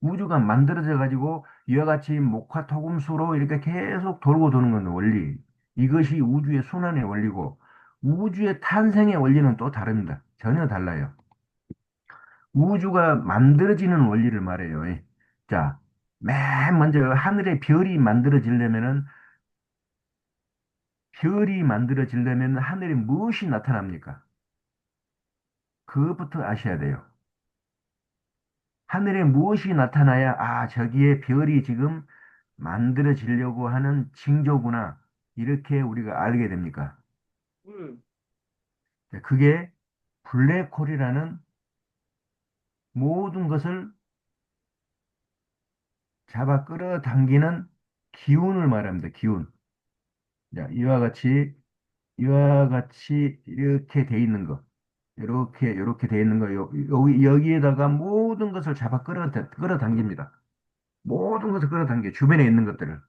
우주가 만들어져 가지고 이와 같이 목화토금수로 이렇게 계속 돌고 도는 건 원리. 이것이 우주의 순환의 원리고 우주의 탄생의 원리는 또 다릅니다. 전혀 달라요. 우주가 만들어지는 원리를 말해요. 예. 자, 맨 먼저 하늘에 별이 만들어지려면 하늘에 무엇이 나타납니까? 그것부터 아셔야 돼요. 하늘에 무엇이 나타나야 아, 저기에 별이 지금 만들어지려고 하는 징조구나. 이렇게 우리가 알게 됩니까? 물, 자, 그게 블랙홀이라는 모든 것을 잡아 끌어당기는 기운을 말합니다. 기운. 자, 이와 같이 이렇게 돼 있는 거. 이렇게 돼 있는 거. 여기에다가 모든 것을 잡아 끌어당깁니다. 모든 것을 끌어당겨. 주변에 있는 것들을.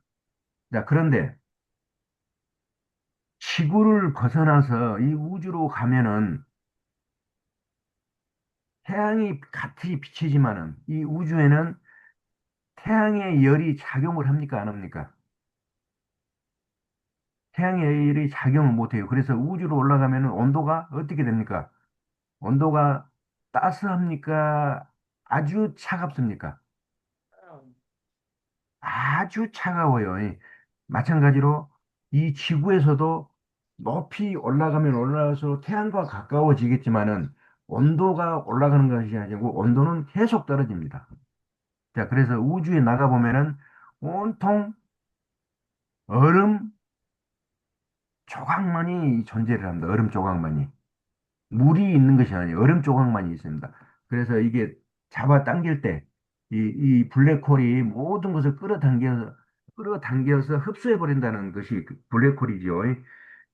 자, 그런데 지구를 벗어나서 이 우주로 가면은 태양이 같이 비치지만은 이 우주에는 태양의 열이 작용을 합니까? 안 합니까? 태양의 열이 작용을 못해요. 그래서 우주로 올라가면은 온도가 어떻게 됩니까? 온도가 따스합니까? 아주 차갑습니까? 어, 아주 차가워요. 예. 마찬가지로 이 지구에서도 높이 올라가면 올라갈수록 태양과 가까워지겠지만은 온도가 올라가는 것이 아니고 온도는 계속 떨어집니다. 자, 그래서 우주에 나가보면은 온통 얼음 조각만이 존재를 합니다. 얼음 조각만이. 물이 있는 것이 아니에요. 얼음 조각만이 있습니다. 그래서 이게 잡아 당길 때, 이 블랙홀이 모든 것을 끌어당겨서 흡수해 버린다는 것이 그 블랙홀이죠.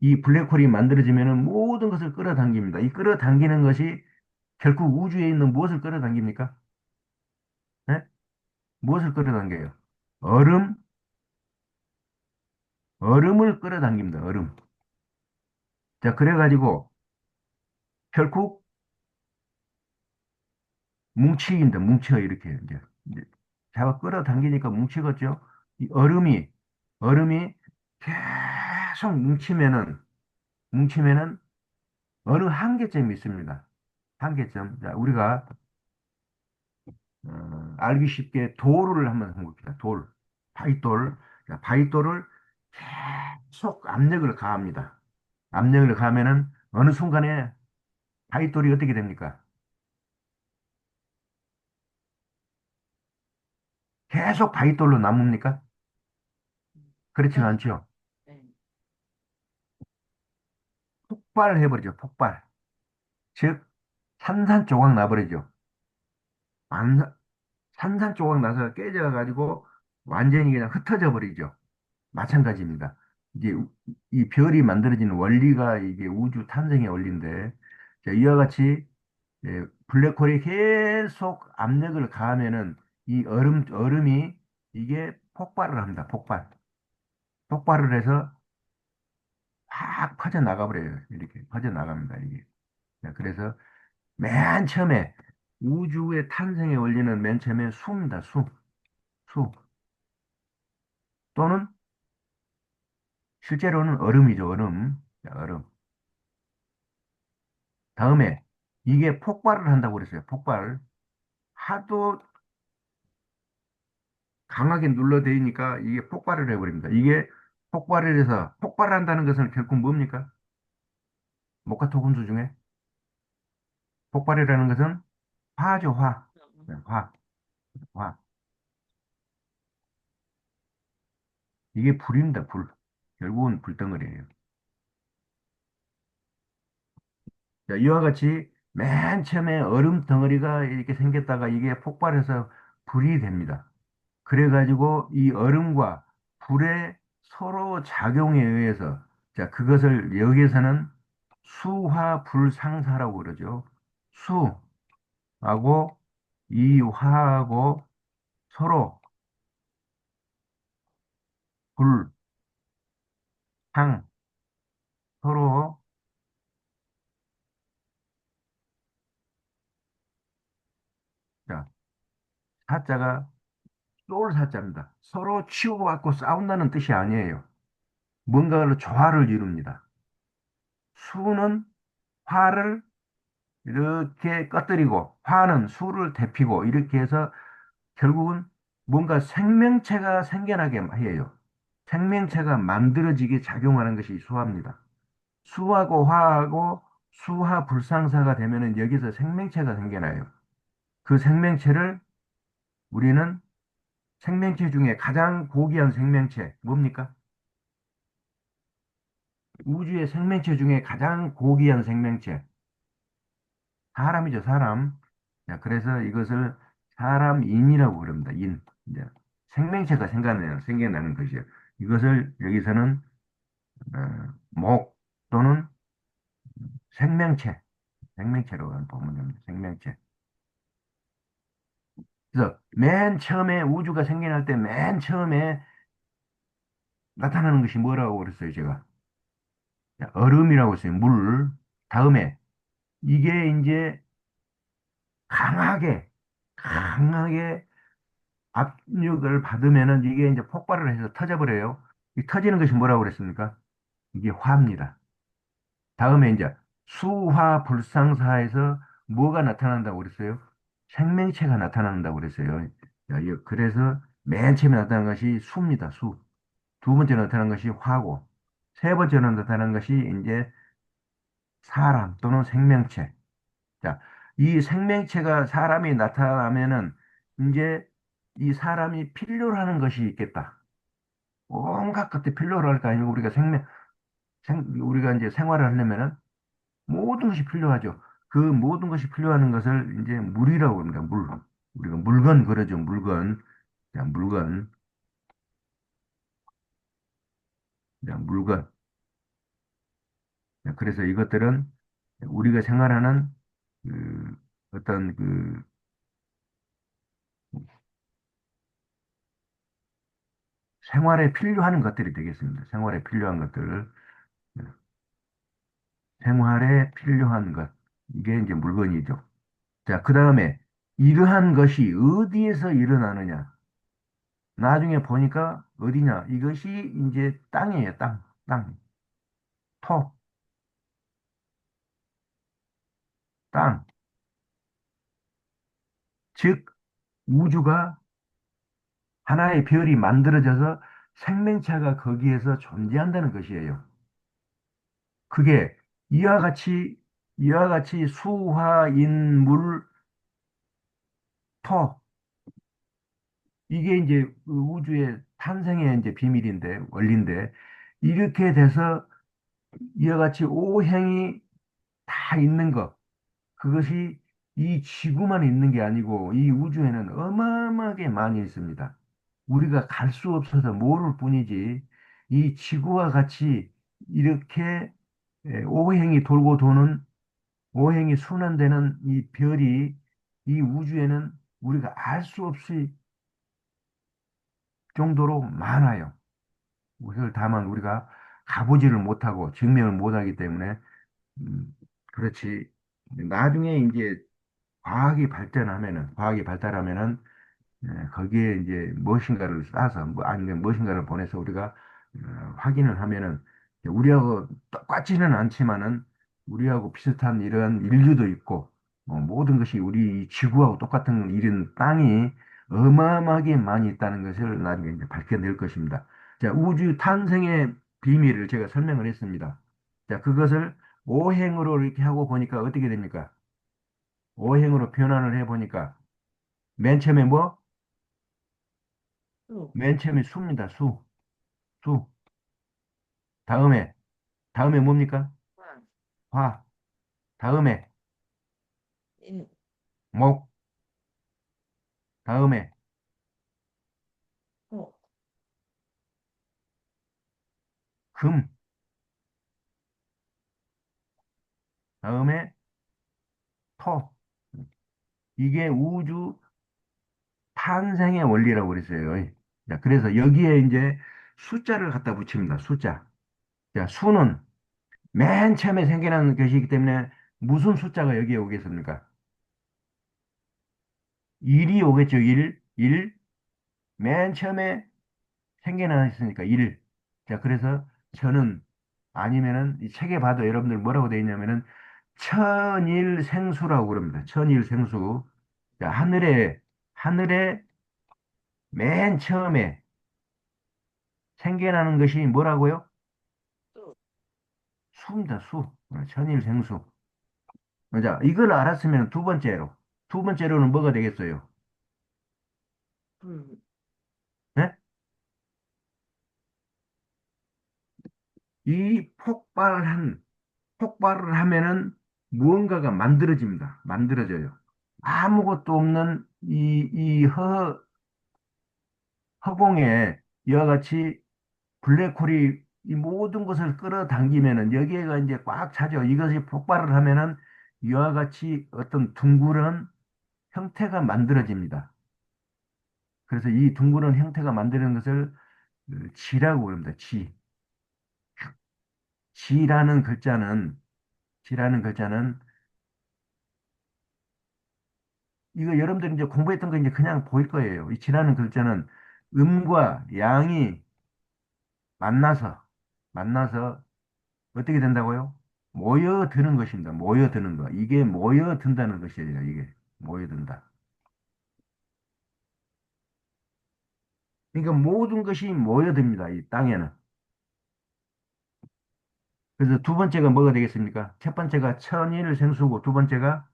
이 블랙홀이 만들어지면은 모든 것을 끌어당깁니다. 이 끌어당기는 것이 결국 우주에 있는 무엇을 끌어당깁니까? 네? 무엇을 끌어당겨요? 얼음, 얼음을 끌어당깁니다. 얼음. 자, 그래가지고 결국 뭉치긴다. 뭉쳐 이렇게 이제 잡아 끌어당기니까 뭉치겠죠. 이 얼음이 계속 뭉치면은 어느 한계점이 있습니다. 한계점. 자, 우리가 알기 쉽게 돌을 한번 해봅시다. 바위돌. 자, 바위돌을 계속 압력을 가합니다. 압력을 가하면은 어느 순간에 바위돌이 어떻게 됩니까? 계속 바위돌로 남습니까? 그렇지가 네, 않죠. 네. 폭발해버리죠. 폭발. 즉, 산산조각 나버리죠. 안- 산산조각 나서 깨져가지고 완전히 그냥 흩어져 버리죠. 마찬가지입니다. 이제 이 별이 만들어지는 원리가 이게 우주 탄생의 원리인데, 자, 이와 같이 블랙홀이 계속 압력을 가하면은 이 얼음이 이게 폭발을 합니다. 폭발을 해서 확 퍼져나가 버려요. 이렇게 퍼져나갑니다. 이게. 자, 그래서 맨 처음에 우주의 탄생의 원리는 맨 처음에 수입니다. 수. 또는 실제로는 얼음이죠. 얼음. 자, 얼음. 다음에 이게 폭발을 한다고 그랬어요. 폭발. 하도 강하게 눌러대니까 이게 폭발을 해버립니다. 이게 폭발을 해서 폭발한다는 것은 결국 뭡니까? 목화토금수 중에 폭발이라는 것은 화죠. 화. 네, 화. 이게 불입니다. 불. 결국은 불덩어리예요. 자, 이와 같이 맨 처음에 얼음 덩어리가 이렇게 생겼다가 이게 폭발해서 불이 됩니다. 그래가지고 이 얼음과 불의 서로 작용에 의해서 자, 그것을 여기에서는 수화불상사라고 그러죠. 수하고 이 화하고 서로 불, 상, 서로 자, 사자가 쏠 사자입니다. 서로 치고받고 싸운다는 뜻이 아니에요. 뭔가를 조화를 이룹니다. 수는 화를 이렇게 꺼뜨리고 화는 수를 데피고 이렇게 해서 결국은 뭔가 생명체가 생겨나게 해요. 생명체가 만들어지게 작용하는 것이 수화입니다. 수하고 화하고 수화 불상사가 되면은 여기서 생명체가 생겨나요. 그 생명체를 우리는 생명체 중에 가장 고귀한 생명체 뭡니까? 우주의 생명체 중에 가장 고귀한 생명체 사람이죠, 사람. 자, 그래서 이것을 사람인이라고 그럽니다. 인. 이제 생겨나는 것이요. 이것을 여기서는 목 또는 생명체, 생명체로 보면 됩니다. 생명체. 그래서 맨 처음에 우주가 생겨날 때 맨 처음에 나타나는 것이 뭐라고 그랬어요, 제가? 자, 얼음이라고 했어요. 물. 다음에 이게 이제 강하게, 강하게 압력을 받으면은 이게 이제 폭발을 해서 터져버려요. 이 터지는 것이 뭐라고 그랬습니까? 이게 화입니다. 다음에 이제 수화불상사에서 뭐가 나타난다고 그랬어요? 생명체가 나타난다고 그랬어요. 자, 그래서 맨 처음에 나타난 것이 수입니다. 수. 두 번째 나타난 것이 화고, 세 번째 나타난 것이 이제 사람 또는 생명체. 자, 이 생명체가 사람이 나타나면은 이제 이 사람이 필요로 하는 것이 있겠다. 온갖 것들 필요로 할 거 아니고 우리가 우리가 이제 생활을 하려면은 모든 것이 필요하죠. 그 모든 것이 필요한 것을 이제 물이라고 합니다. 물. 우리가 물건 그러죠. 물건. 자, 물건. 자, 물건. 자, 그래서 이것들은 우리가 생활하는 그 어떤 그 생활에 필요한 것들이 되겠습니다. 생활에 필요한 것들. 생활에 필요한 것. 이게 이제 물건이죠. 자, 그 다음에 이러한 것이 어디에서 일어나느냐? 나중에 보니까 어디냐? 이것이 이제 땅이에요. 땅, 땅, 토, 땅. 즉, 우주가 하나의 별이 만들어져서 생명체가 거기에서 존재한다는 것이에요. 그게 이와 같이, 이와 같이 수화인물, 토, 이게 이제 그 우주의 탄생의 이제 비밀인데, 원리인데, 이렇게 돼서 이와 같이 오행이 다 있는 것, 그것이 이 지구만 있는 게 아니고 이 우주에는 어마어마하게 많이 있습니다. 우리가 갈 수 없어서 모를 뿐이지 이 지구와 같이 이렇게 오행이 돌고 도는 오행이 순환되는 이 별이 이 우주에는 우리가 알 수 없이 정도로 많아요. 그걸 다만 우리가 가보지를 못하고 증명을 못하기 때문에 그렇지. 나중에 이제 과학이 발달하면은 거기에 이제 무엇인가를 싸서 뭐 아니면 무엇인가를 보내서 우리가 확인을 하면은 우리하고 똑같지는 않지만은 우리하고 비슷한 이런 인류도 있고 모든 것이 우리 이 지구하고 똑같은 이런 땅이 어마어마하게 많이 있다는 것을 나중에 이제 밝혀낼 것입니다. 자, 우주 탄생의 비밀을 제가 설명을 했습니다. 자, 그것을 오행으로 이렇게 하고 보니까 어떻게 됩니까? 오행으로 변환을 해보니까 맨 처음에 뭐? 수, 맨 처음에 수입니다. 수, 수. 다음에, 다음에 뭡니까? 화, 화. 다음에 인, 목. 다음에 호, 금. 다음에 토. 이게 우주 탄생의 원리라고 그랬어요. 자, 그래서 여기에 이제 숫자를 갖다 붙입니다. 숫자. 자, 수는 맨 처음에 생겨난 것이기 때문에 무슨 숫자가 여기에 오겠습니까? 1이 오겠죠. 1, 1. 맨 처음에 생겨났으니까 1. 자, 그래서 저는 아니면은 이 책에 봐도 여러분들 뭐라고 되어 있냐면은 천일생수라고 그럽니다. 천일생수. 자, 하늘에 맨 처음에 생겨나는 것이 뭐라고요? 수, 수입니다. 수. 천일생수. 자, 이걸 알았으면 두 번째로는 뭐가 되겠어요? 불, 네? 이 폭발을 하면은 무언가가 만들어집니다. 만들어져요. 아무것도 없는 허공에 이와 같이 블랙홀이 이 모든 것을 끌어당기면은 여기에가 이제 꽉 차죠. 이것이 폭발을 하면은 이와 같이 어떤 둥그런 형태가 만들어집니다. 그래서 이 둥그런 형태가 만드는 것을 지라고 그럽니다. 지. 지라는 글자는, 지라는 글자는 이거 여러분들 이제 공부했던 거 이제 그냥 보일 거예요. 이 지라는 글자는 음과 양이 만나서, 만나서 어떻게 된다고요? 모여드는 것입니다. 모여드는 거. 이게 모여든다는 것이에요. 이게 모여든다. 그러니까 모든 것이 모여듭니다. 이 땅에는. 그래서 두 번째가 뭐가 되겠습니까? 첫 번째가 천일생수고 두 번째가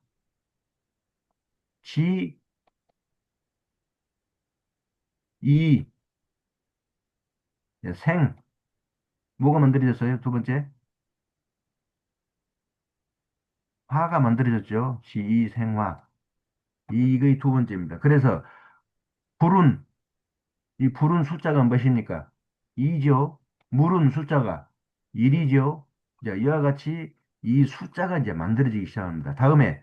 지, 이, 생. 뭐가 만들어졌어요? 두 번째? 화가 만들어졌죠. 시생화. 이거의 두 번째입니다. 그래서 불은, 이 불은 숫자가 몇입니까? 2죠. 물은 숫자가 1이죠. 자, 이와 같이 이 숫자가 이제 만들어지기 시작합니다. 다음에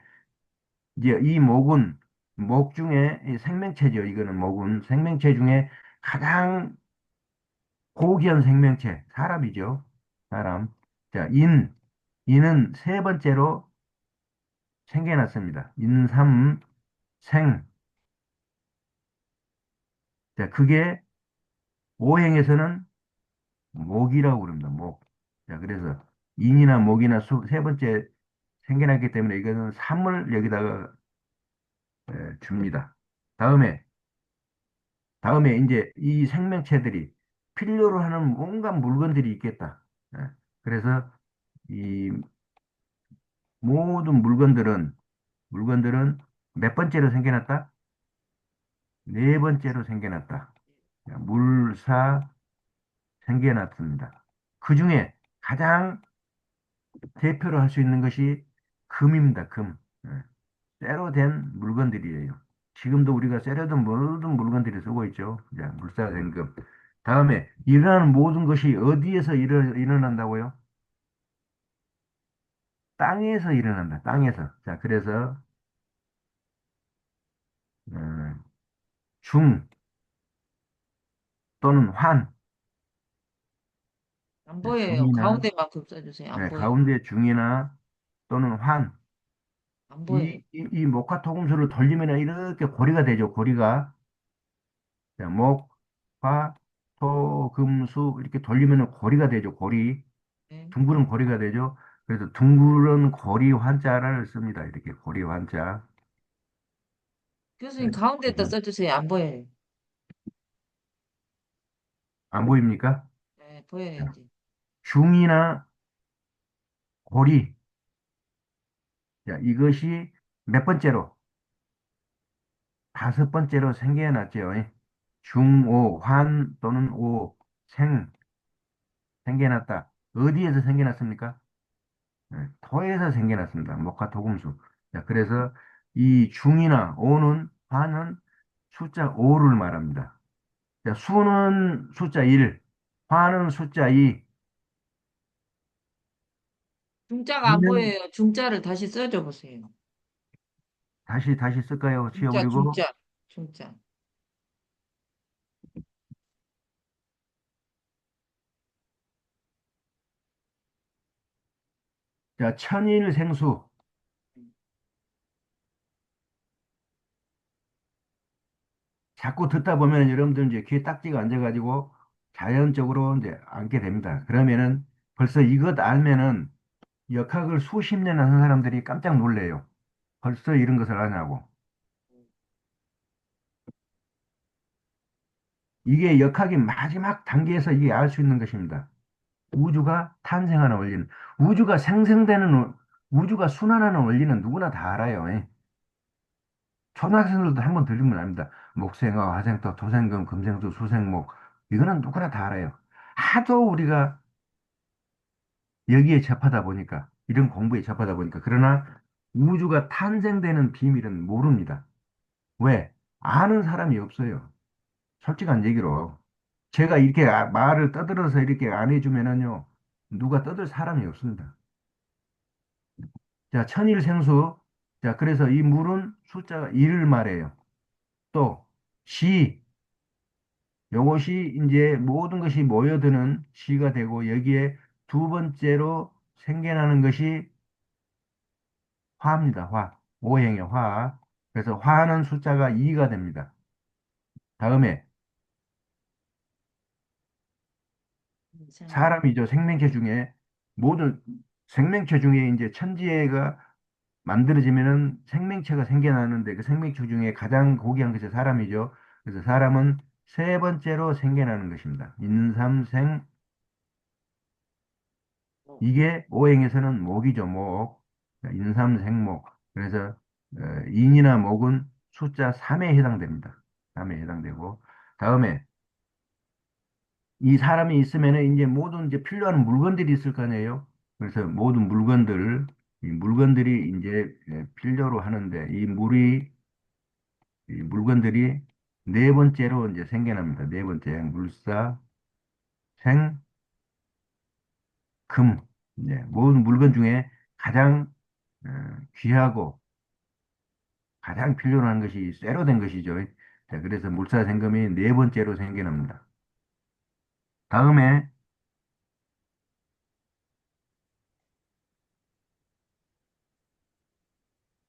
이제 이 목은 목 중에 이 생명체죠. 이거는 목은 생명체 중에 가장 고귀한 생명체, 사람이죠. 사람. 자, 인은 세 번째로 생겨났습니다. 인삼, 생. 자, 그게 오행에서는 목이라고 그럽니다. 목. 자, 그래서 인이나 목이나 세 번째 생겨났기 때문에 이거는 삼을 여기다가 줍니다. 다음에, 다음에 이제 이 생명체들이 필요로 하는 온갖 물건들이 있겠다. 예. 그래서 이 모든 물건들은 몇 번째로 생겨났다? 네 번째로 생겨났다. 자, 물사 생겨났습니다. 그 중에 가장 대표로 할 수 있는 것이 금입니다. 금. 예. 쇠로 된 물건들이에요. 지금도 우리가 쇠로 된 모든 물건들이 쓰고 있죠. 자, 물사가 된 금. 다음에 일어나는 모든 것이 어디에서 일어난다고요? 땅에서 일어난다. 땅에서. 자, 그래서 어, 중 또는 환, 안 네, 보여요. 중이나 가운데만큼 써주세요. 안 보여요. 가운데 중이나 또는 환. 안 보여요. 이 목화 토금수를 돌리면 이렇게 고리가 되죠. 고리가. 자, 목, 화, 토, 금, 수 이렇게 돌리면 고리가 되죠. 고리. 네. 둥그런 고리가 되죠. 그래서 둥그런 고리 환자를 씁니다. 이렇게 고리 환자. 교수님 네, 가운데다 써주세요. 안 보여요. 안 보입니까? 네, 보여요, 자, 이제. 중이나 고리. 자, 이것이 몇 번째로? 다섯 번째로 생겨났죠. 중오, 환 또는 오, 생겨났다. 어디에서 생겨났습니까? 토에서 생겨났습니다. 목화 토금수. 자, 그래서 이 중이나 오는, 환은 숫자 5를 말합니다. 자, 수는 숫자 1, 화는 숫자 2, 중자가 안 이는 보여요. 중자를 다시 써줘 보세요. 다시 쓸까요? 중자, 지워버리고. 중자, 중자. 자, 천일생수. 자꾸 듣다 보면 여러분들 이제 귀에 딱지가 앉아가지고 자연적으로 이제 앉게 됩니다. 그러면은 벌써 이것 알면은 역학을 수십 년 하는 사람들이 깜짝 놀래요. 벌써 이런 것을 아냐고. 이게 역학의 마지막 단계에서 이게 알 수 있는 것입니다. 우주가 탄생하는 원리는, 우주가 생성되는, 우주가 순환하는 원리는 누구나 다 알아요. 초등학생들도 한번 들으면 압니다. 목생화, 화생토, 토생금, 금생수, 수생목. 이거는 누구나 다 알아요. 하도 우리가 여기에 접하다 보니까, 이런 공부에 접하다 보니까. 그러나 우주가 탄생되는 비밀은 모릅니다. 왜? 아는 사람이 없어요. 솔직한 얘기로. 제가 이렇게 말을 떠들어서 이렇게 안 해주면은요, 누가 떠들 사람이 없습니다. 자, 천일생수. 자, 그래서 이 물은 숫자가 1을 말해요. 또, 시. 요것이 이제 모든 것이 모여드는 시가 되고, 여기에 두 번째로 생겨나는 것이 화입니다. 화. 오행의 화. 그래서 화는 숫자가 2가 됩니다. 다음에 이상. 사람이죠. 생명체 중에 모든 생명체 중에 이제 천지가 만들어지면은 생명체가 생겨나는데 그 생명체 중에 가장 고귀한 것이 사람이죠. 그래서 사람은 세 번째로 생겨나는 것입니다. 인삼생. 뭐, 이게 오행에서는 목이죠. 목. 자, 인삼생목. 그래서 인이나 목은 숫자 3에 해당됩니다. 3에 해당되고 다음에 이 사람이 있으면은 이제 모든 이제 필요한 물건들이 있을 거 아니에요. 그래서 모든 물건들. 이 물건들이 이제 필요로 하는데 이 물건들이 네 번째로 이제 생겨납니다. 네 번째 물사, 생, 금. 이제 모든 물건 중에 가장 어, 귀하고 가장 필요로 하는 것이 쇠로 된 것이죠. 자, 그래서 물사생금이 네 번째로 생겨납니다. 다음에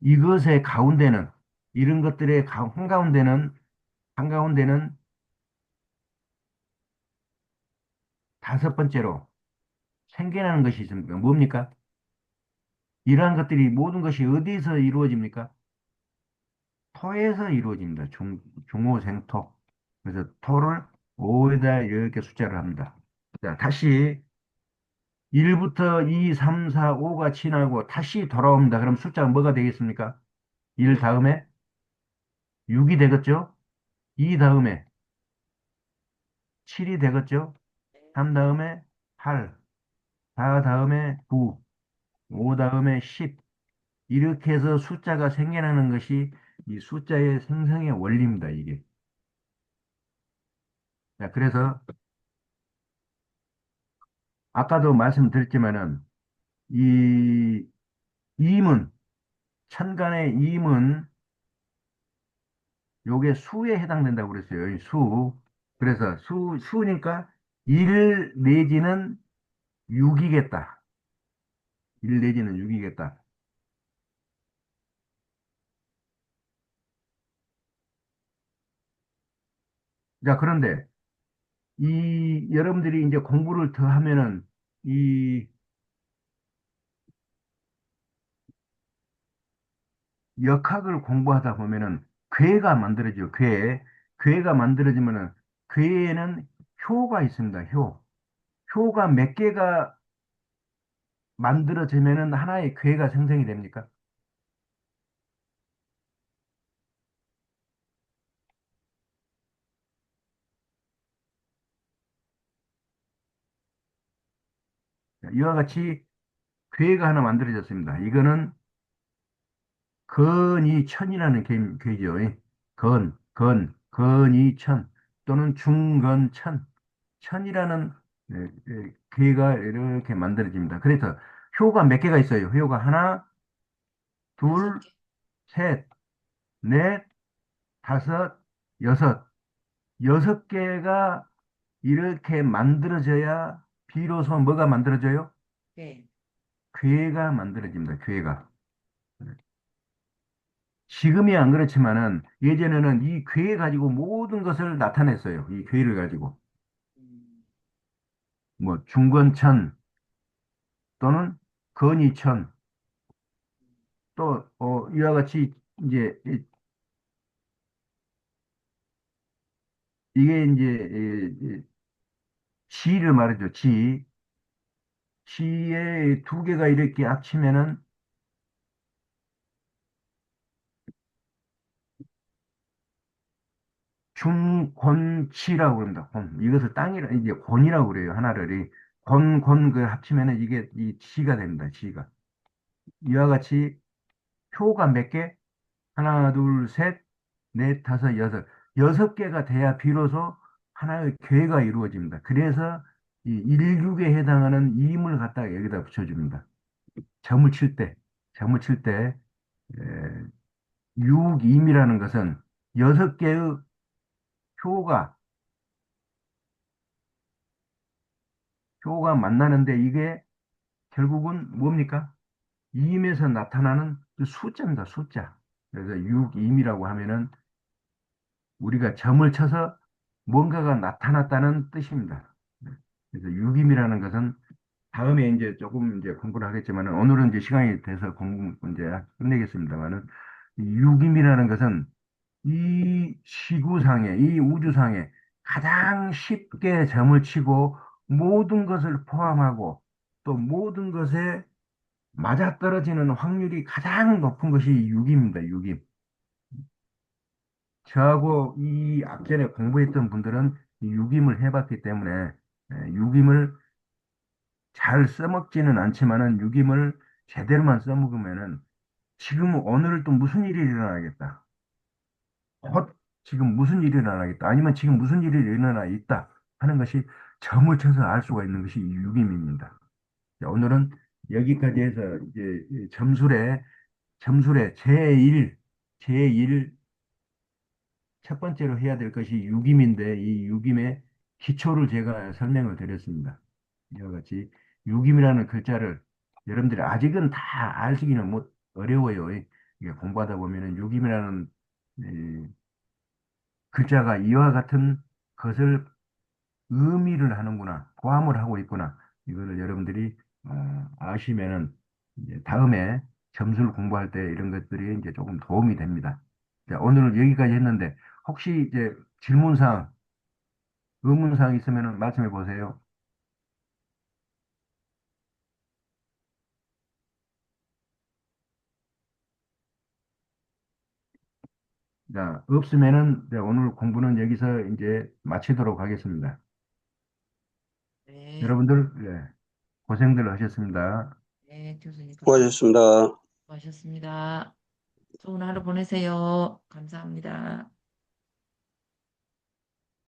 이것의 가운데는 이런 것들의 한가운데는 다섯 번째로 생겨나는 것이 있습니다. 뭡니까? 이러한 것들이 모든 것이 어디서 이루어집니까? 토에서 이루어집니다. 중오생토. 그래서 토를 5에다 이렇게 숫자를 합니다. 자, 다시 1부터 2, 3, 4, 5가 지나고 다시 돌아옵니다. 그럼 숫자가 뭐가 되겠습니까? 1 다음에 6이 되겠죠? 2 다음에 7이 되겠죠? 3 다음에 8, 4 다음에 9, 5 다음에 10. 이렇게 해서 숫자가 생겨나는 것이 이 숫자의 생성의 원리입니다, 이게. 자, 그래서 아까도 말씀드렸지만은 이 임은, 천간의 임은 요게 수에 해당된다고 그랬어요. 이 수. 그래서 수니까 1 내지는 6이겠다. 1 내지는 6이겠다. 자, 그런데 이 여러분들이 이제 공부를 더 하면은 이 역학을 공부하다 보면은 괴가 만들어져요. 괴. 괴가 만들어지면은 괴에는 효가 있습니다. 효가 몇 개가 만들어지면은 하나의 괴가 생성이 됩니까? 이와 같이 괴가 하나 만들어졌습니다. 이거는 건이천이라는 괴죠. 건이천 또는 중건천, 천이라는 괴가 이렇게 만들어집니다. 그래서 효가 몇 개가 있어요? 효가 하나, 여섯 둘, 개. 셋, 넷, 다섯, 여섯. 여섯 개가 이렇게 만들어져야 비로소 뭐가 만들어져요? 네. 괴가 만들어집니다. 괴가. 지금이 안 그렇지만은 예전에는 이 괴 가지고 모든 것을 나타냈어요. 이 괴를 가지고. 음, 뭐 중건천 또는 건이천 또 이와 같이 이제 이게 이제 지를 말이죠. 지에 두 개가 이렇게 합치면은 중권치라고 그럽니다. 이것을 땅이라 이제 권이라고 그래요. 하나를 권 그 합치면은 이게 이 지가 됩니다. 지가. 이와 같이 표가 몇 개? 하나, 둘, 셋, 넷, 다섯, 여섯. 여섯 개가 돼야 비로소 하나의 괴가 이루어집니다. 그래서 이 일육에 해당하는 임을 갖다가 여기다 붙여줍니다. 점을 칠 때, 점을 칠 때, 육임이라는 것은 여섯 개의 표가, 표가 만나는데 이게 결국은 뭡니까? 임에서 나타나는 그 숫자입니다. 숫자. 그래서 육임이라고 하면은 우리가 점을 쳐서 뭔가가 나타났다는 뜻입니다. 그래서 유김이라는 것은 다음에 이제 조금 이제 공부를 하겠지만 오늘은 이제 시간이 돼서 공부 이제 끝내겠습니다만은 유김이라는 것은 이 지구상에 이 우주상에 가장 쉽게 점을 치고 모든 것을 포함하고 또 모든 것에 맞아떨어지는 확률이 가장 높은 것이 유김입니다. 유김. 저하고 이 앞전에 공부했던 분들은 이 유김을 해봤기 때문에 유김을 잘 써먹지는 않지만은 유김을 제대로만 써먹으면은 지금 오늘 또 무슨 일이 일어나겠다. 지금 무슨 일이 일어나겠다. 아니면 지금 무슨 일이 일어나 있다 하는 것이 점을 쳐서 알 수가 있는 것이 이 유김입니다. 자, 오늘은 여기까지 해서 이제 이 점술의 제1 첫 번째로 해야 될 것이 유김인데 이 유김의 기초를 제가 설명을 드렸습니다. 이와 같이 유김이라는 글자를 여러분들이 아직은 다 알기는 못 어려워요. 이게 공부하다 보면은 유김이라는 이 글자가 이와 같은 것을 의미를 하는구나, 포함을 하고 있구나. 이거를 여러분들이 아시면은 이제 다음에 점수를 공부할 때 이런 것들이 이제 조금 도움이 됩니다. 자, 오늘은 여기까지 했는데 혹시 이제 질문사항, 의문사항 있으면은 말씀해 보세요. 자, 없으면은 이제 오늘 공부는 여기서 이제 마치도록 하겠습니다. 네, 여러분들, 예, 고생들 하셨습니다. 네, 교수님 수고하셨습니다. 수고하셨습니다. 좋은 하루 보내세요. 감사합니다.